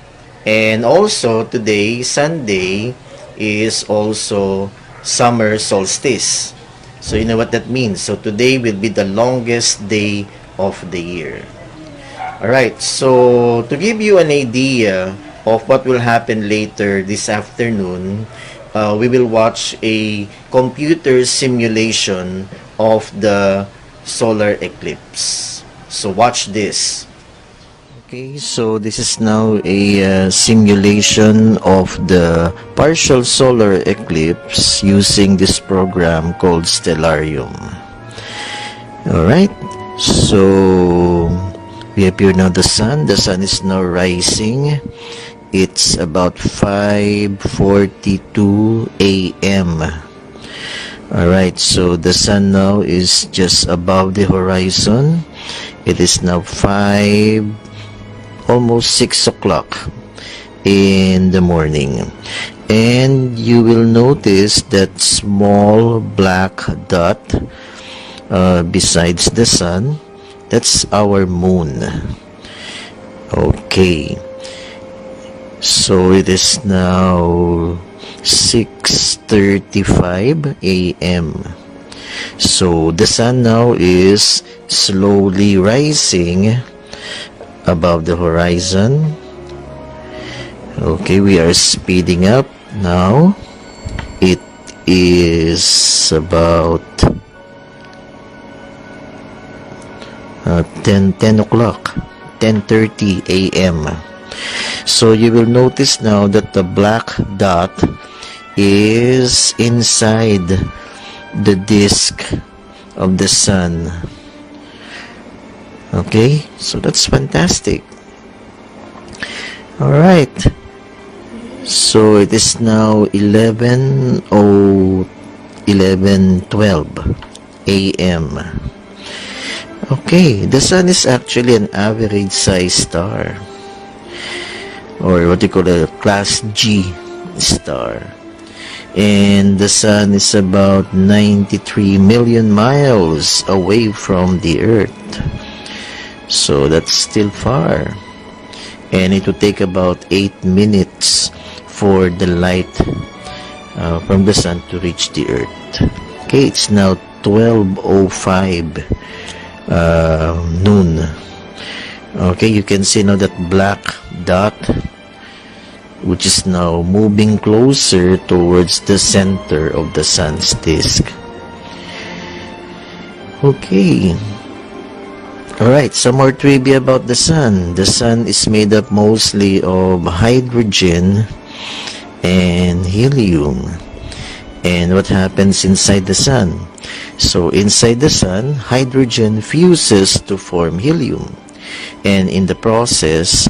Speaker 1: And also today, Sunday, is also summer solstice. So you know what that means. So today will be the longest day of the year. Alright, so to give you an idea of what will happen later this afternoon, we will watch a computer simulation of the solar eclipse. So watch this. Okay, so this is now a simulation of the partial solar eclipse using this program called Stellarium. Alright, so we have here now the sun. The sun is now rising. It's about 5:42 a.m. Alright, so the sun now is just above the horizon. It is now almost 6 o'clock in the morning. And you will notice that small black dot besides the sun. That's our moon. Okay. So it is now 6:35 a.m. So the sun now is slowly rising above the horizon. Okay, we are speeding up now. It is about 10 o'clock, 10:30 a.m. So you will notice now that the black dot is inside the disk of the sun. Okay, so that's fantastic. Alright, so it is now 11:12 a.m. Okay, the sun is actually an average size star, or what you call a class G star, and the sun is about 93 million miles away from the earth. So that's still far, and it will take about 8 minutes for the light from the sun to reach the earth. Okay, it's now 12:05 noon. Okay, you can see now that black dot, which is now moving closer towards the center of the sun's disk. Okay. Alright, some more trivia about the sun. The sun is made up mostly of hydrogen and helium. And what happens inside the sun? So inside the sun, hydrogen fuses to form helium. And in the process,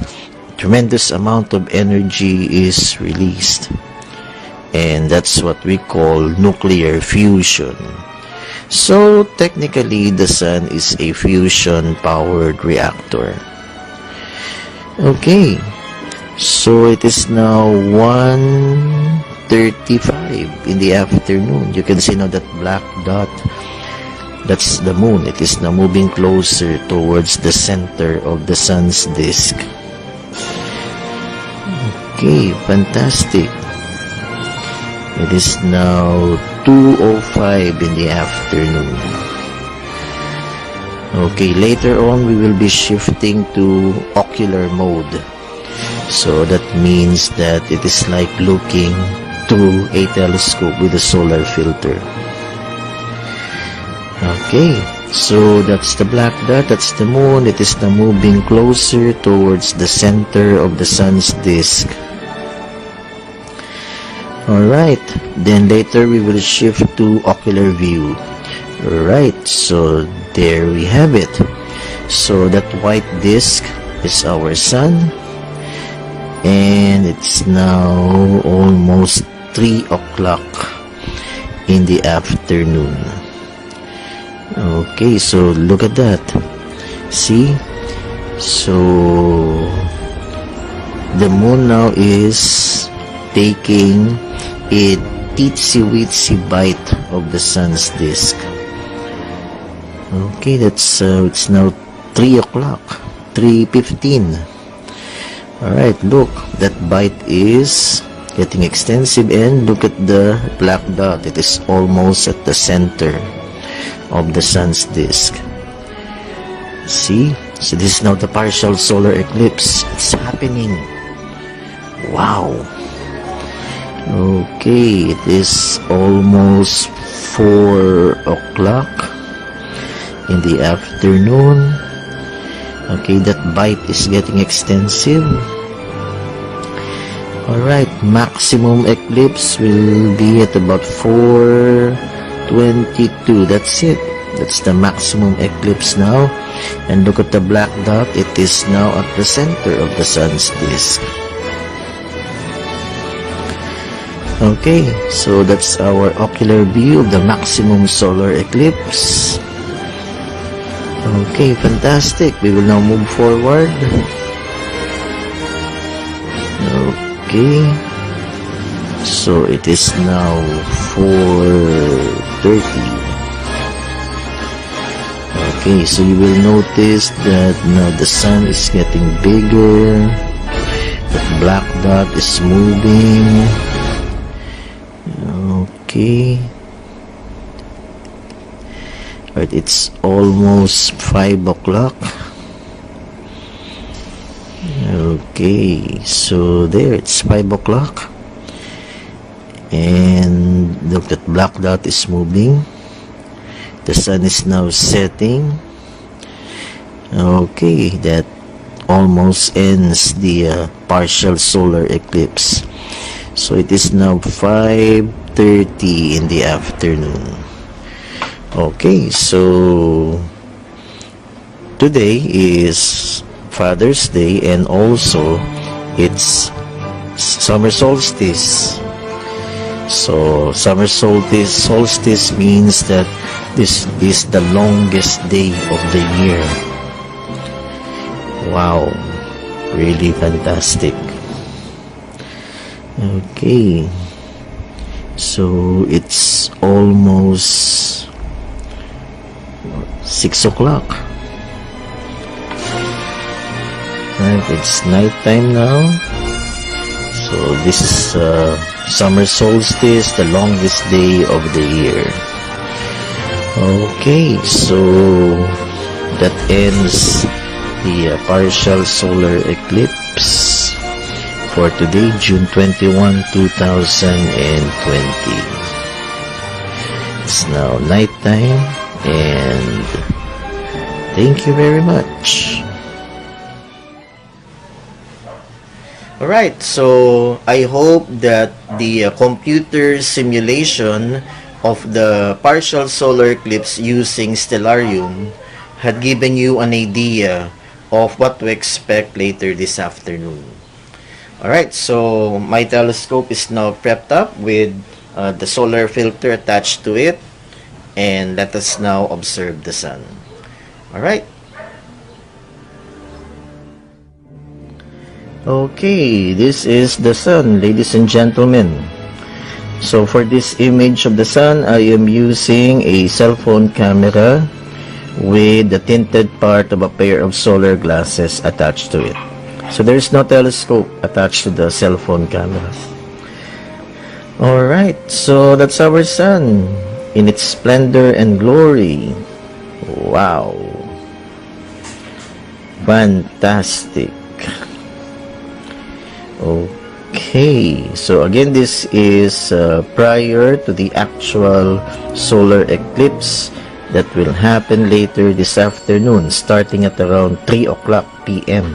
Speaker 1: tremendous amount of energy is released. And that's what we call nuclear fusion. So technically, the sun is a fusion-powered reactor. Okay, so it is now 1:35 in the afternoon. You can see now that black dot, that's the moon. It is now moving closer towards the center of the sun's disk. Okay, fantastic. It is now 2:05 in the afternoon. Okay, later on we will be shifting to ocular mode. So that means that it is like looking through a telescope with a solar filter. Okay, so that's the black dot, that's the moon. It is now moving closer towards the center of the sun's disk. Alright, then later we will shift to ocular view. Right, so there we have it. So that white disk is our sun, and it's now almost 3 o'clock in the afternoon. Okay, so look at that. See? So the moon now is taking a teensy-weensy bite of the sun's disk. Okay, that's it's now 3 o'clock, 3:15. Alright, look, that bite is getting extensive, and look at the black dot. It is almost at the center of the sun's disk. See? So this is now the partial solar eclipse. It's happening. Wow. Okay, it is almost 4 o'clock in the afternoon. Okay, that bite is getting extensive. Alright, maximum eclipse will be at about 4:22. That's it. That's the maximum eclipse now. And look at the black dot. It is now at the center of the sun's disk. Okay, so that's our ocular view of the maximum solar eclipse. Okay, fantastic. We will now move forward. Okay. So it is now 4:30. Okay, so you will notice that now the sun is getting bigger. The black dot is moving. Okay. Right, it's almost 5 o'clock. Okay, so there, it's 5 o'clock. And look, that black dot is moving. The sun is now setting. Okay, that almost ends the partial solar eclipse. So it is now 5:30 in the afternoon. Okay, so today is Father's Day, and also it's summer solstice. So summer solstice means that this is the longest day of the year. Wow, really fantastic. Okay, so it's almost 6 o'clock. Right, it's nighttime now. So this is summer solstice, the longest day of the year. Okay, so that ends the partial solar eclipse for today, June 21, 2020. It's now nighttime, and thank you very much. Alright, so I hope that the computer simulation of the partial solar eclipse using Stellarium had given you an idea of what to expect later this afternoon. Alright, so my telescope is now prepped up with the solar filter attached to it, and let us now observe the sun. Alright. Okay, this is the sun, ladies and gentlemen. So for this image of the sun, I am using a cell phone camera with the tinted part of a pair of solar glasses attached to it. So there's no telescope attached to the cell phone camera. Alright, so that's our sun in its splendor and glory. Wow. Fantastic. Okay, so again, this is prior to the actual solar eclipse that will happen later this afternoon, starting at around 3 o'clock p.m.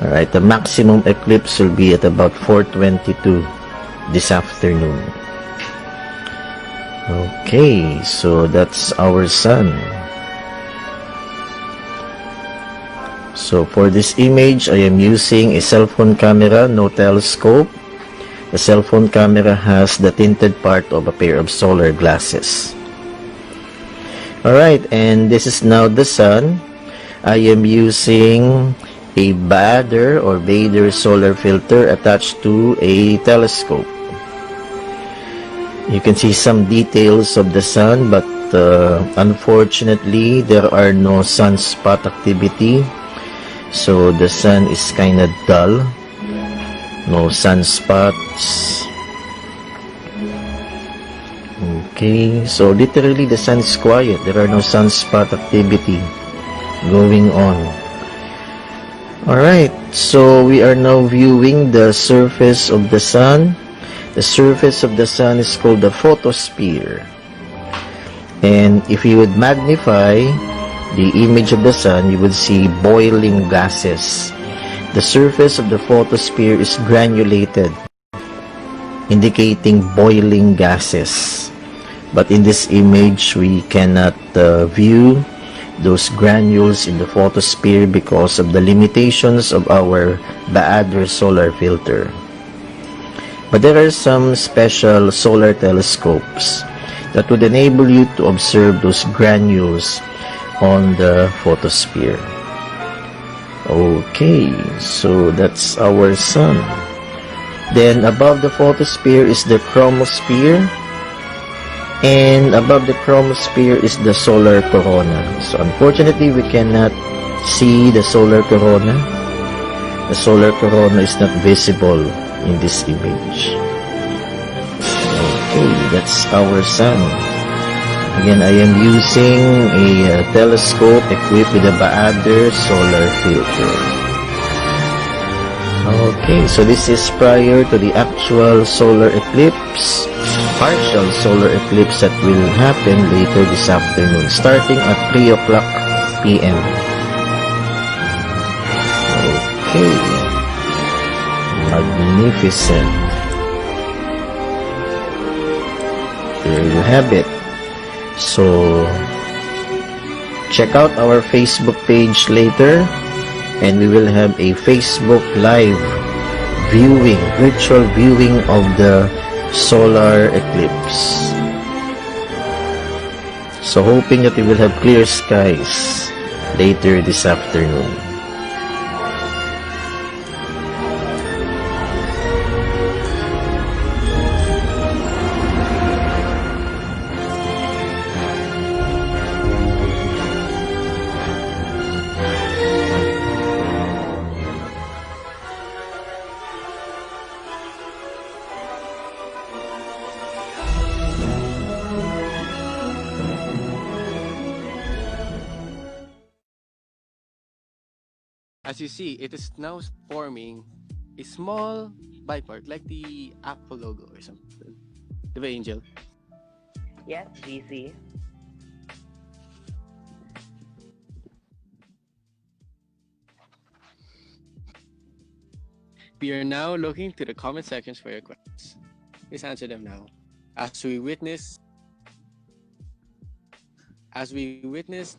Speaker 1: Alright, the maximum eclipse will be at about 4:22 this afternoon. Okay, so that's our sun. So for this image, I am using a cell phone camera, no telescope. The cell phone camera has the tinted part of a pair of solar glasses. Alright, and this is now the sun. I am using a Bader solar filter attached to a telescope. You can see some details of the sun, but unfortunately there are no sunspot activity, so the sun is kinda dull. No sunspots. Okay, so literally the sun is quiet. There are no sunspot activity going on. Alright, so we are now viewing the surface of the sun. The surface of the sun is called the photosphere. And if you would magnify the image of the sun, you would see boiling gases. The surface of the photosphere is granulated, indicating boiling gases. But in this image, we cannot view those granules in the photosphere because of the limitations of our Bader solar filter. But there are some special solar telescopes that would enable you to observe those granules on the photosphere. Okay, so that's our sun. Then above the photosphere is the chromosphere, and above the chromosphere is the solar corona. So unfortunately, we cannot see the solar corona. The solar corona is not visible in this image. Okay, that's our sun. Again, I am using a telescope equipped with a Bader solar filter. Okay, so this is prior to the actual solar eclipse, partial solar eclipse that will happen later this afternoon, starting at 3 o'clock p.m. Okay, magnificent. There you have it. So, check out our Facebook page later, and we will have a Facebook live viewing, virtual viewing of the solar eclipse. So, hoping that we will have clear skies later this afternoon.
Speaker 12: As you see, it is now forming a small bipart like the Apple logo or something. Diba, Angel?
Speaker 13: Yes, GC.
Speaker 12: We are now looking to the comment sections for your questions. Please answer them now. As we witness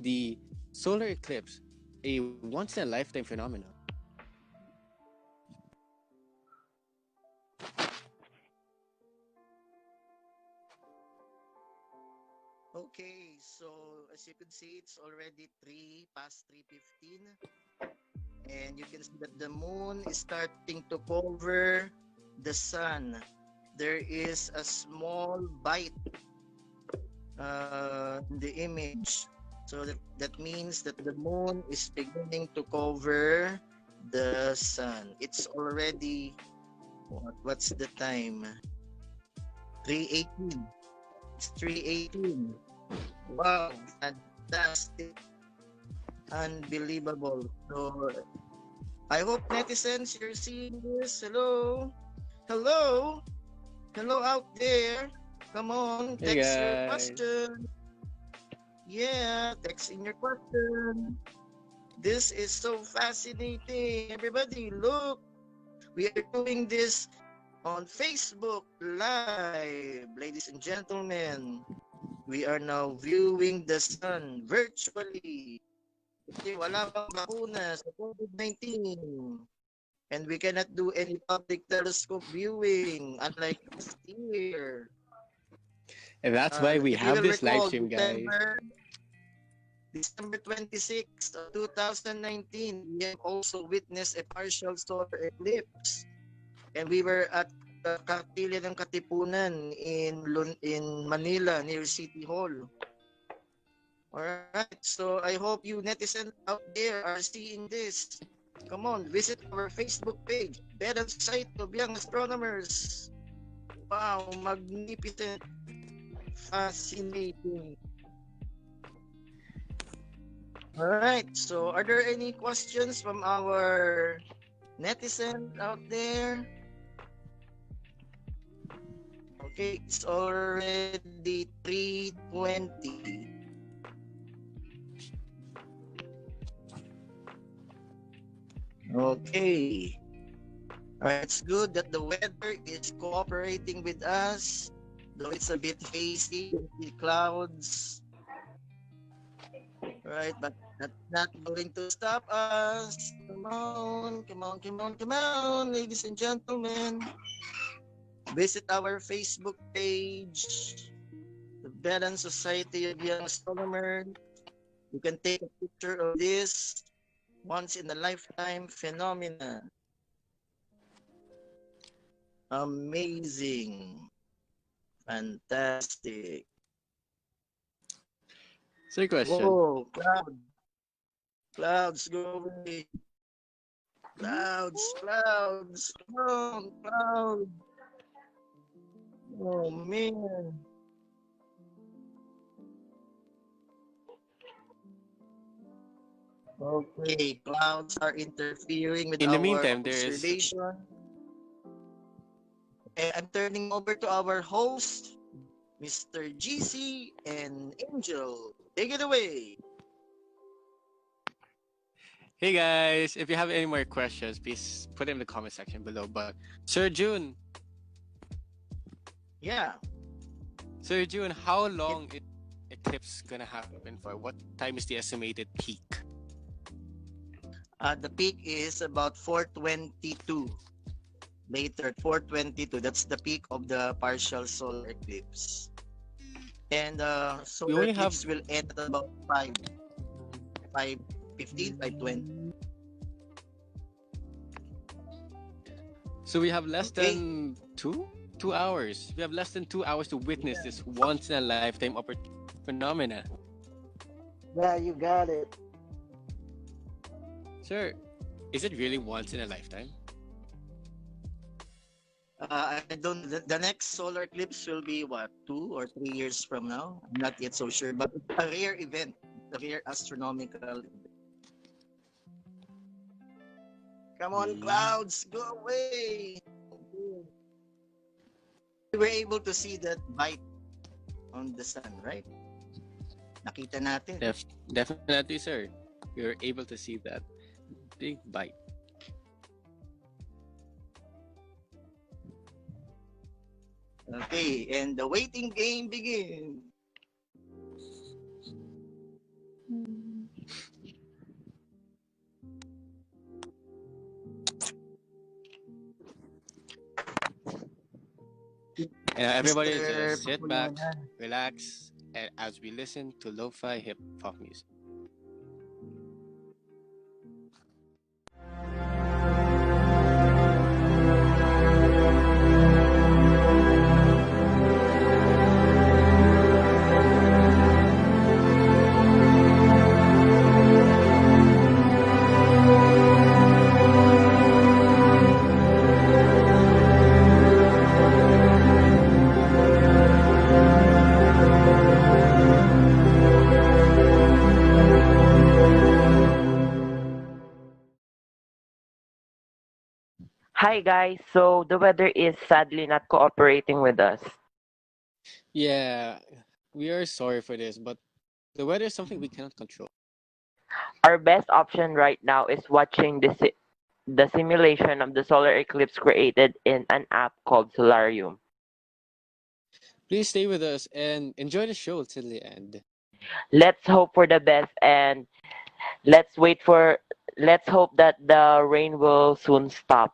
Speaker 12: the solar eclipse, a once-in-a-lifetime phenomenon.
Speaker 1: Okay, so as you can see, it's already 3:15, and you can see that the moon is starting to cover the sun. There is a small bite in the image. So that means that the moon is beginning to cover the sun. It's already, what's the time? 3:18. It's 3:18. Wow, fantastic. Unbelievable. So I hope netizens, you're seeing this. Hello? Hello? Hello out there. Come on,
Speaker 12: Hey
Speaker 1: text your
Speaker 12: guys.
Speaker 1: question. Yeah, text in your question. This is so fascinating. Everybody, look. We are doing this on Facebook Live. Ladies and gentlemen, we are now viewing the sun virtually. Kasi wala pang bakuna sa COVID-19. And we cannot do any public telescope viewing, unlike last year.
Speaker 12: And that's why we
Speaker 1: If you
Speaker 12: have
Speaker 1: will
Speaker 12: this live
Speaker 1: recall,
Speaker 12: stream, guys.
Speaker 1: December 26th of 2019, we have also witnessed a partial solar eclipse. And we were at the Katili ng Katipunan in Manila, near City Hall. Alright, so I hope you netizens out there are seeing this. Come on, visit our Facebook page, Bedan Society of Young Astronomers. Wow, magnificent, fascinating. Alright, so are there any questions from our netizens out there? Okay, it's already 3:20. Okay. Alright, it's good that the weather is cooperating with us, though it's a bit hazy, the clouds. Right, but that's not going to stop us. Come on, come on, come on, come on, ladies and gentlemen. Visit our Facebook page, the Bedan Society of Young Astronomers. You can take a picture of this once in a lifetime phenomena. Amazing. Fantastic.
Speaker 12: So question.
Speaker 1: Whoa, clouds, go away. Clouds, come on, clouds. Oh man. Okay, clouds are interfering with
Speaker 12: In the
Speaker 1: our
Speaker 12: meantime, there is
Speaker 1: observation. And I'm turning over to our host, Mr. GC and Angel. Take it away.
Speaker 12: Hey guys, if you have any more questions, please put it in the comment section below. But Sir June,
Speaker 1: Yeah.
Speaker 12: Sir June, how long is eclipse gonna happen for? What time is the estimated peak?
Speaker 1: The peak is about 4:22. Later, 4:22. That's the peak of the partial solar eclipse. And solar
Speaker 12: only
Speaker 1: eclipse will end at about 5:15, 5:20.
Speaker 12: So we have less than 2 hours. We have less than 2 hours to witness this once in a lifetime phenomena.
Speaker 1: Yeah, you got it.
Speaker 12: Sir, is it really once in a lifetime?
Speaker 1: I don't. The next solar eclipse will be what, 2 or 3 years from now? I'm not yet so sure, but it's a rare event, a rare astronomical event. Come on, clouds, go away! We were able to see that bite on the sun, right? Nakita natin.
Speaker 12: Definitely, sir. We were able to see that big bite.
Speaker 1: Okay, and the waiting game begins.
Speaker 12: Everybody
Speaker 1: Mr.
Speaker 12: just sit back,
Speaker 1: Papulanan.
Speaker 12: relax, and as we listen to lo-fi hip-hop music.
Speaker 13: Hi guys, so the weather is sadly not cooperating with us.
Speaker 12: Yeah, we are sorry for this, but the weather is something we cannot control.
Speaker 13: Our best option right now is watching this the simulation of the solar eclipse created in an app called Solarium.
Speaker 12: Please stay with us and enjoy the show till the end.
Speaker 13: Let's hope for the best and let's wait for let's hope that the rain will soon stop.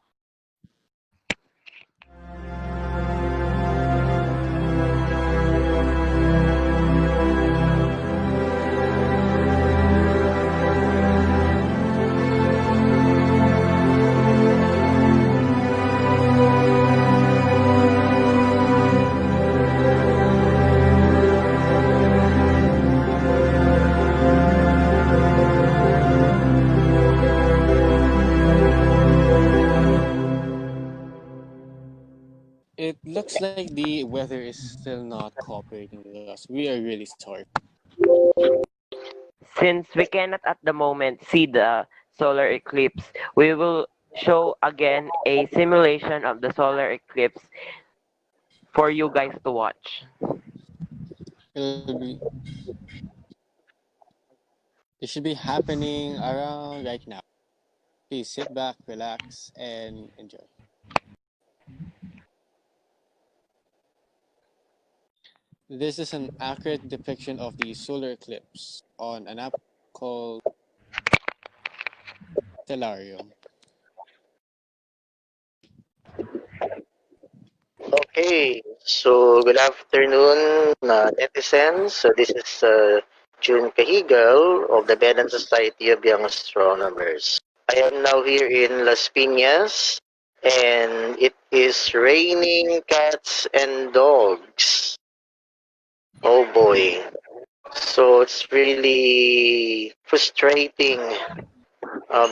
Speaker 12: It looks like the weather is still not cooperating with us. We are really sorry.
Speaker 13: Since we cannot at the moment see the solar eclipse, we will show again a simulation of the solar eclipse for you guys to watch.
Speaker 12: It'll be, it should be happening around right now. Please sit back, relax, and enjoy. This is an accurate depiction of the solar eclipse on an app called Stellarium.
Speaker 1: Okay, so good afternoon, netizens. So this is June Cajigal of the Bedan Society of Young Astronomers. I am now here in Las Piñas, and it is raining cats and dogs. Oh boy. So it's really frustrating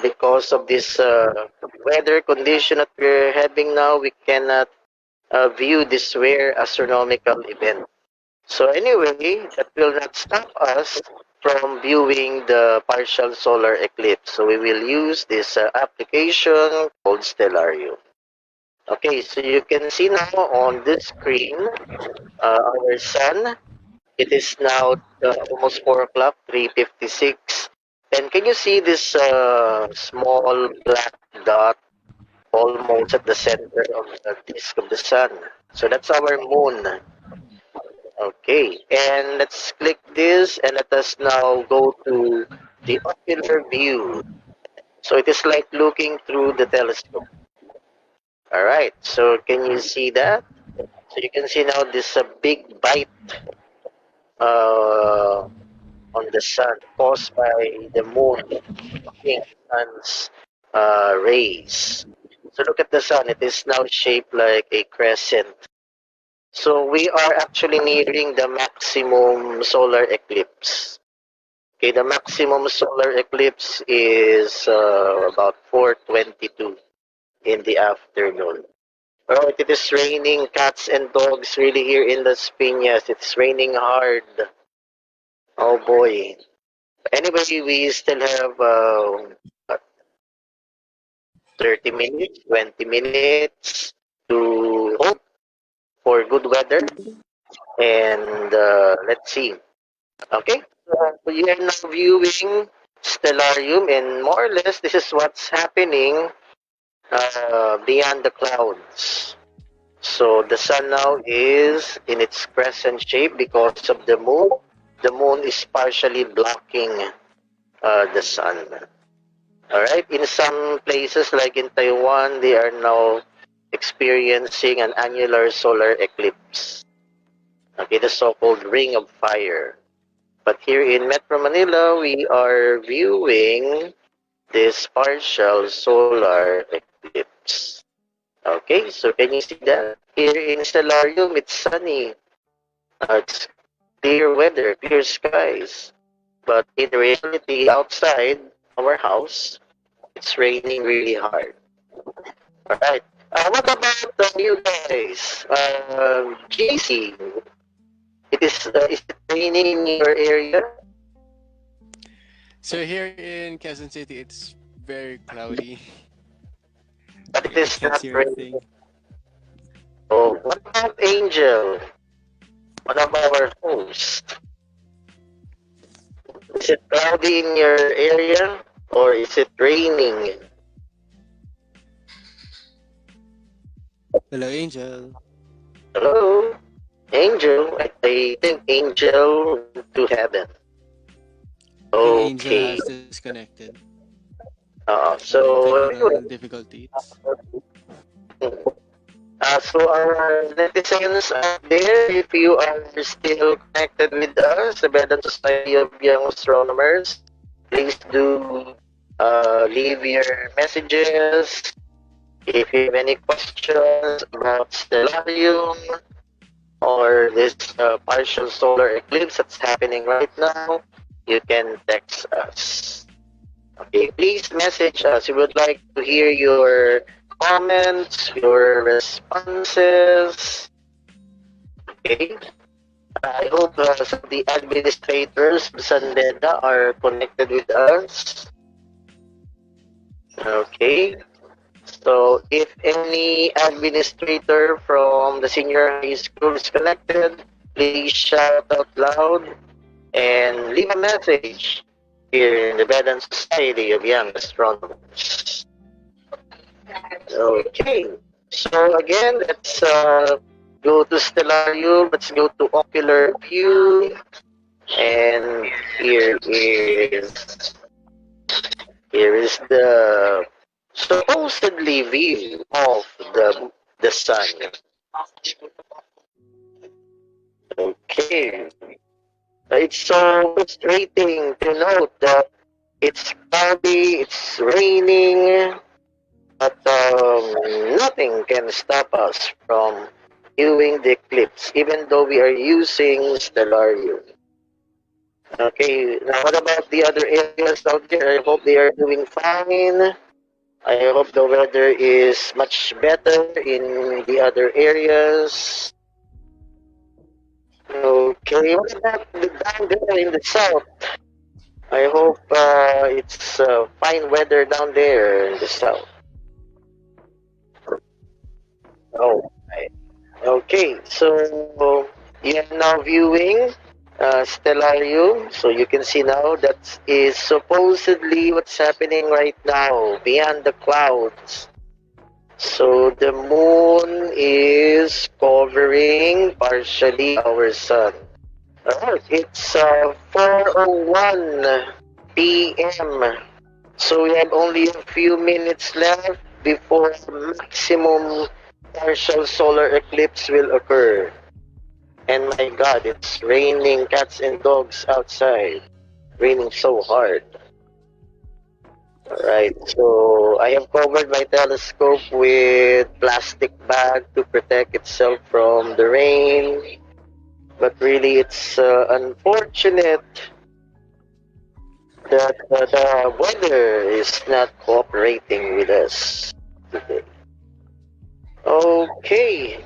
Speaker 1: because of this weather condition that we're having now. We cannot view this rare astronomical event. So anyway, that will not stop us from viewing the partial solar eclipse. So we will use this application called Stellarium. Okay, so you can see now on this screen our sun. It is now almost 4 o'clock, 3:56. And can you see this small black dot almost at the center of the disk of the sun? So that's our moon. Okay, and let's click this and let us now go to the ocular view. So it is like looking through the telescope. All right, so can you see that? So you can see now this big bite uh, on the sun caused by the moon blocking the sun's rays. So look at the sun, it is now shaped like a crescent. So we are actually nearing the maximum solar eclipse. Okay, the maximum solar eclipse is about 4:22 in the afternoon. Alright, it is raining cats and dogs really here in Las Piñas. It's raining hard. Oh boy. Anyway, we still have 30 minutes, 20 minutes to hope for good weather. And let's see. Okay, so we are now viewing Stellarium, and more or less, this is what's happening beyond the clouds. So the sun now is in its crescent shape because of the moon. The moon is partially blocking the sun. All right. In some places, like in Taiwan, they are now experiencing an annular solar eclipse. Okay, the so-called Ring of Fire. But here in Metro Manila, we are viewing this partial solar eclipse. Okay, so can you see that? Here in Stellarium, it's sunny. It's clear weather, clear skies. But in reality, outside our house, it's raining really hard. Alright. What about you guys? JC, is it raining in your area?
Speaker 12: So here in Quezon City, it's very cloudy.
Speaker 1: But it
Speaker 12: I
Speaker 1: is
Speaker 12: can't
Speaker 1: not
Speaker 12: see
Speaker 1: raining.
Speaker 12: anything.
Speaker 1: Oh, what about Angel? One of our hosts. Is it cloudy in your area or is it raining?
Speaker 12: Hello, Angel.
Speaker 1: Hello, Angel. I think Angel went to heaven.
Speaker 12: I think Angel
Speaker 1: Okay.
Speaker 12: has disconnected. Some
Speaker 1: So
Speaker 12: technical
Speaker 1: anyway,
Speaker 12: difficulties.
Speaker 1: so our netizens out there, if you are still connected with us, the Vedan Society of Young Astronomers, please do leave your messages. If you have any questions about stellarium or this partial solar eclipse that's happening right now, you can text us. Okay, please message us. We would like to hear your comments, your responses. Okay. I hope some of the administrators of Sandeda are connected with us. Okay. So if any administrator from the senior high school is connected, please shout out loud and leave a message here in the Vedan Society of Young Astronomers. Okay. So again, let's go to Stellarium. Let's go to Ocular View. And here is the supposedly view of the sun. Okay. It's so frustrating to note that it's cloudy, it's raining, but nothing can stop us from viewing the eclipse, even though we are using Stellarium. Okay, now what about the other areas out there? I hope they are doing fine. I hope the weather is much better in the other areas. Okay, what about down there in the south? I hope it's fine weather down there in the south. Oh, right. Okay, so you are now viewing Stellarium. So you can see now that is supposedly what's happening right now beyond the clouds. So the moon is covering partially our sun. Alright, it's 4:01 p.m. So we have only a few minutes left before maximum partial solar eclipse will occur. And my god, it's raining cats and dogs outside. Raining so hard. Alright, so I have covered my telescope with plastic bag to protect itself from the rain. But really, it's unfortunate that the weather is not cooperating with us today. Okay.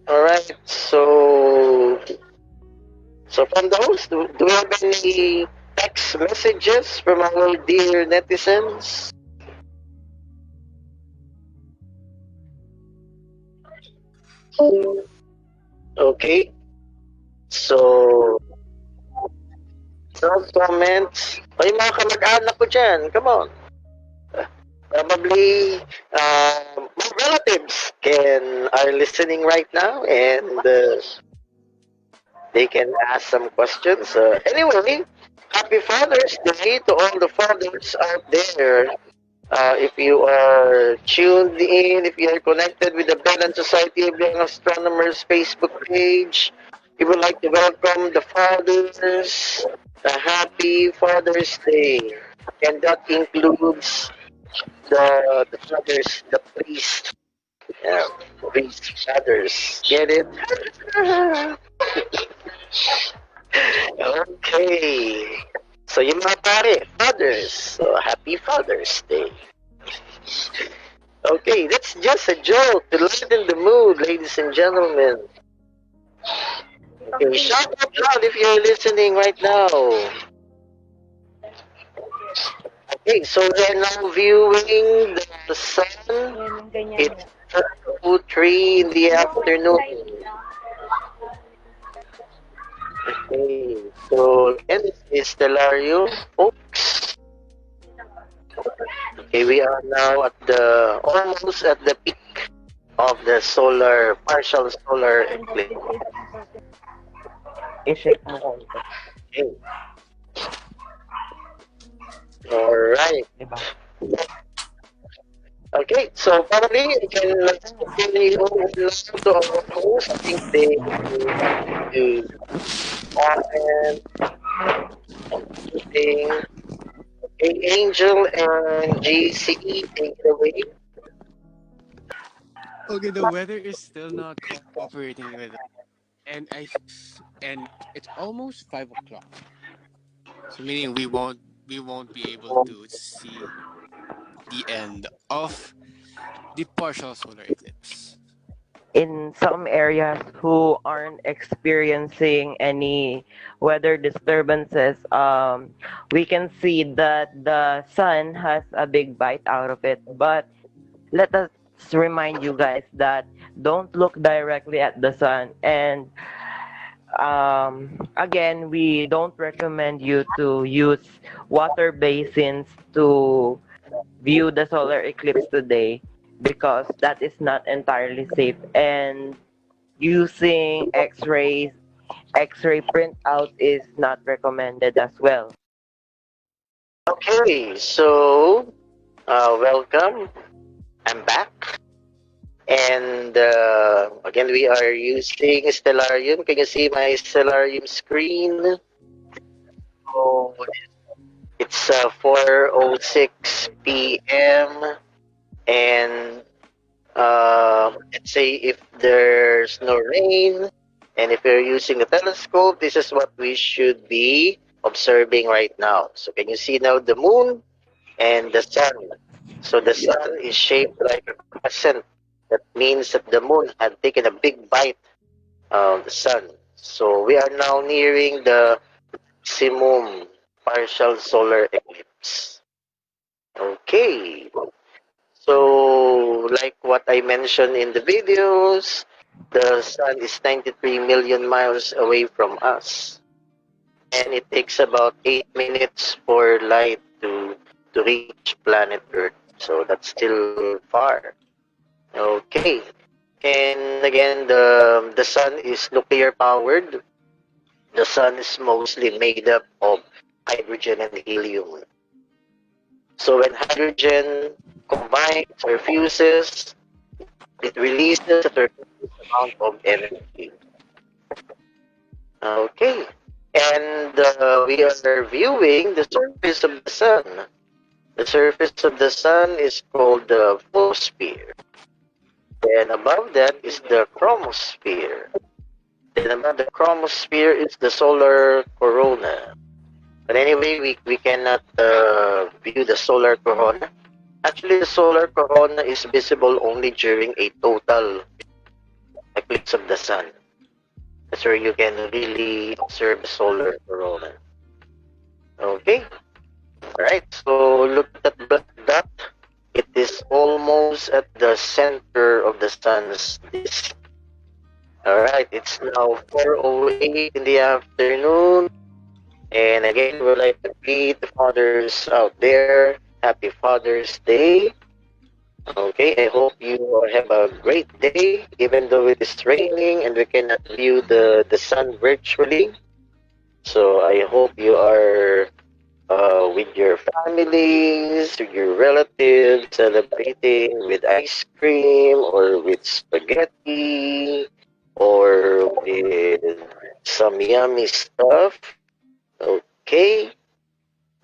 Speaker 1: Alright, so from the host, do we have any text messages from our dear netizens? Okay, so no comments. O yung mga kamag-anak ko dyan, come on. Probably my relatives are listening right now and they can ask some questions. Anyway, happy Father's Day to all the fathers out there. If you are tuned in, if you are connected with the Belen Society of Young Astronomers Facebook page, we would like to welcome the fathers. A happy Father's Day. And that includes the fathers, the priest, yeah, priest fathers. Get it? Okay. So yung mga pare, fathers. So happy Father's Day. Okay, that's just a joke to lighten the mood, ladies and gentlemen. Okay, shout out loud if you're listening right now. Okay, so we're now viewing the sun. It's 2:03 in the afternoon. Okay, so again, it's Stellarium, folks. Okay, we are now at the almost at the peak of the partial solar eclipse.
Speaker 13: I-shake mo konti.
Speaker 1: Okay. All right.
Speaker 13: Diba?
Speaker 1: Okay, so probably again, let's continue to our host. I think they to comment anything. Okay, Angel and GC, take it away.
Speaker 12: Okay, the weather is still not cooperating with us, and it's almost 5 o'clock. So meaning we won't be able to see the end of the partial solar eclipse.
Speaker 13: In some areas who aren't experiencing any weather disturbances, we can see that the sun has a big bite out of it. But let us remind you guys that don't look directly at the sun. And again, we don't recommend you to use water basins to view the solar eclipse today because that is not entirely safe, and using x-ray printout is not recommended as well.
Speaker 1: Okay, so welcome. I'm back. And again, we are using Stellarium. Can you see my Stellarium screen? So it's 4:06 p.m. And let's say if there's no rain and if you're using a telescope, this is what we should be observing right now. So can you see now the moon and the sun? So the sun is shaped like a crescent. That means that the moon had taken a big bite of the sun. So we are now nearing the maximum partial solar eclipse. Okay. So like what I mentioned in the videos, the sun is 93 million miles away from us. And it takes about 8 minutes for light to reach planet Earth. So that's still far. Okay. And again, the sun is nuclear powered. The sun is mostly made up of hydrogen and helium. So when hydrogen combines or fuses, it releases a tremendous amount of energy. Okay. And we are viewing the surface of the sun. The surface of the sun is called the photosphere. Then above that is the chromosphere. Then above the chromosphere is the solar corona. But anyway, we cannot view the solar corona. Actually, the solar corona is visible only during a total eclipse of the sun. That's where you can really observe the solar corona. Okay. Alright, so look at that black dot. It is almost at the center of the sun's disk. Alright, it's now 4:08 in the afternoon. And again, we'd like to greet the fathers out there. Happy Father's Day. Okay, I hope you have a great day, even though it is raining and we cannot view the sun virtually. So I hope you are with your families, with your relatives, celebrating with ice cream or with spaghetti or with some yummy stuff. Okay.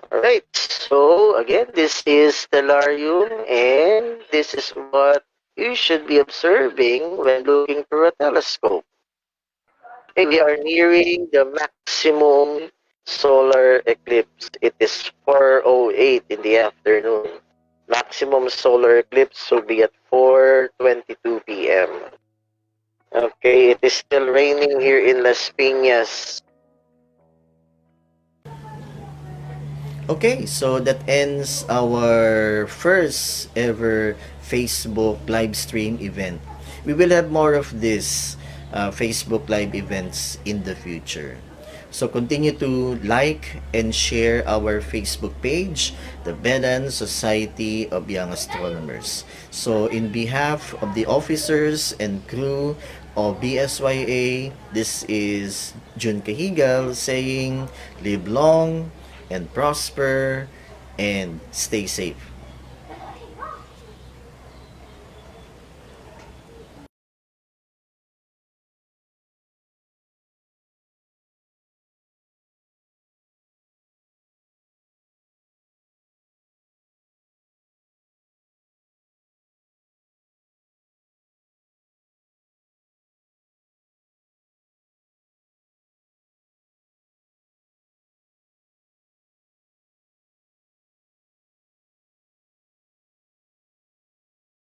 Speaker 1: Alright, so again, this is Stellarium, and this is what you should be observing when looking through a telescope. Okay, we are nearing the maximum solar eclipse. It is 4:08 in the afternoon. Maximum solar eclipse will be at 4:22 p.m. Okay, it is still raining here in Las Piñas. Okay, so that ends our first ever Facebook live stream event. We will have more of this Facebook live events in the future. So continue to like and share our Facebook page, the Bedan Society of Young Astronomers. So in behalf of the officers and crew of BSYA, this is June Cajigal saying, live long and prosper and stay safe.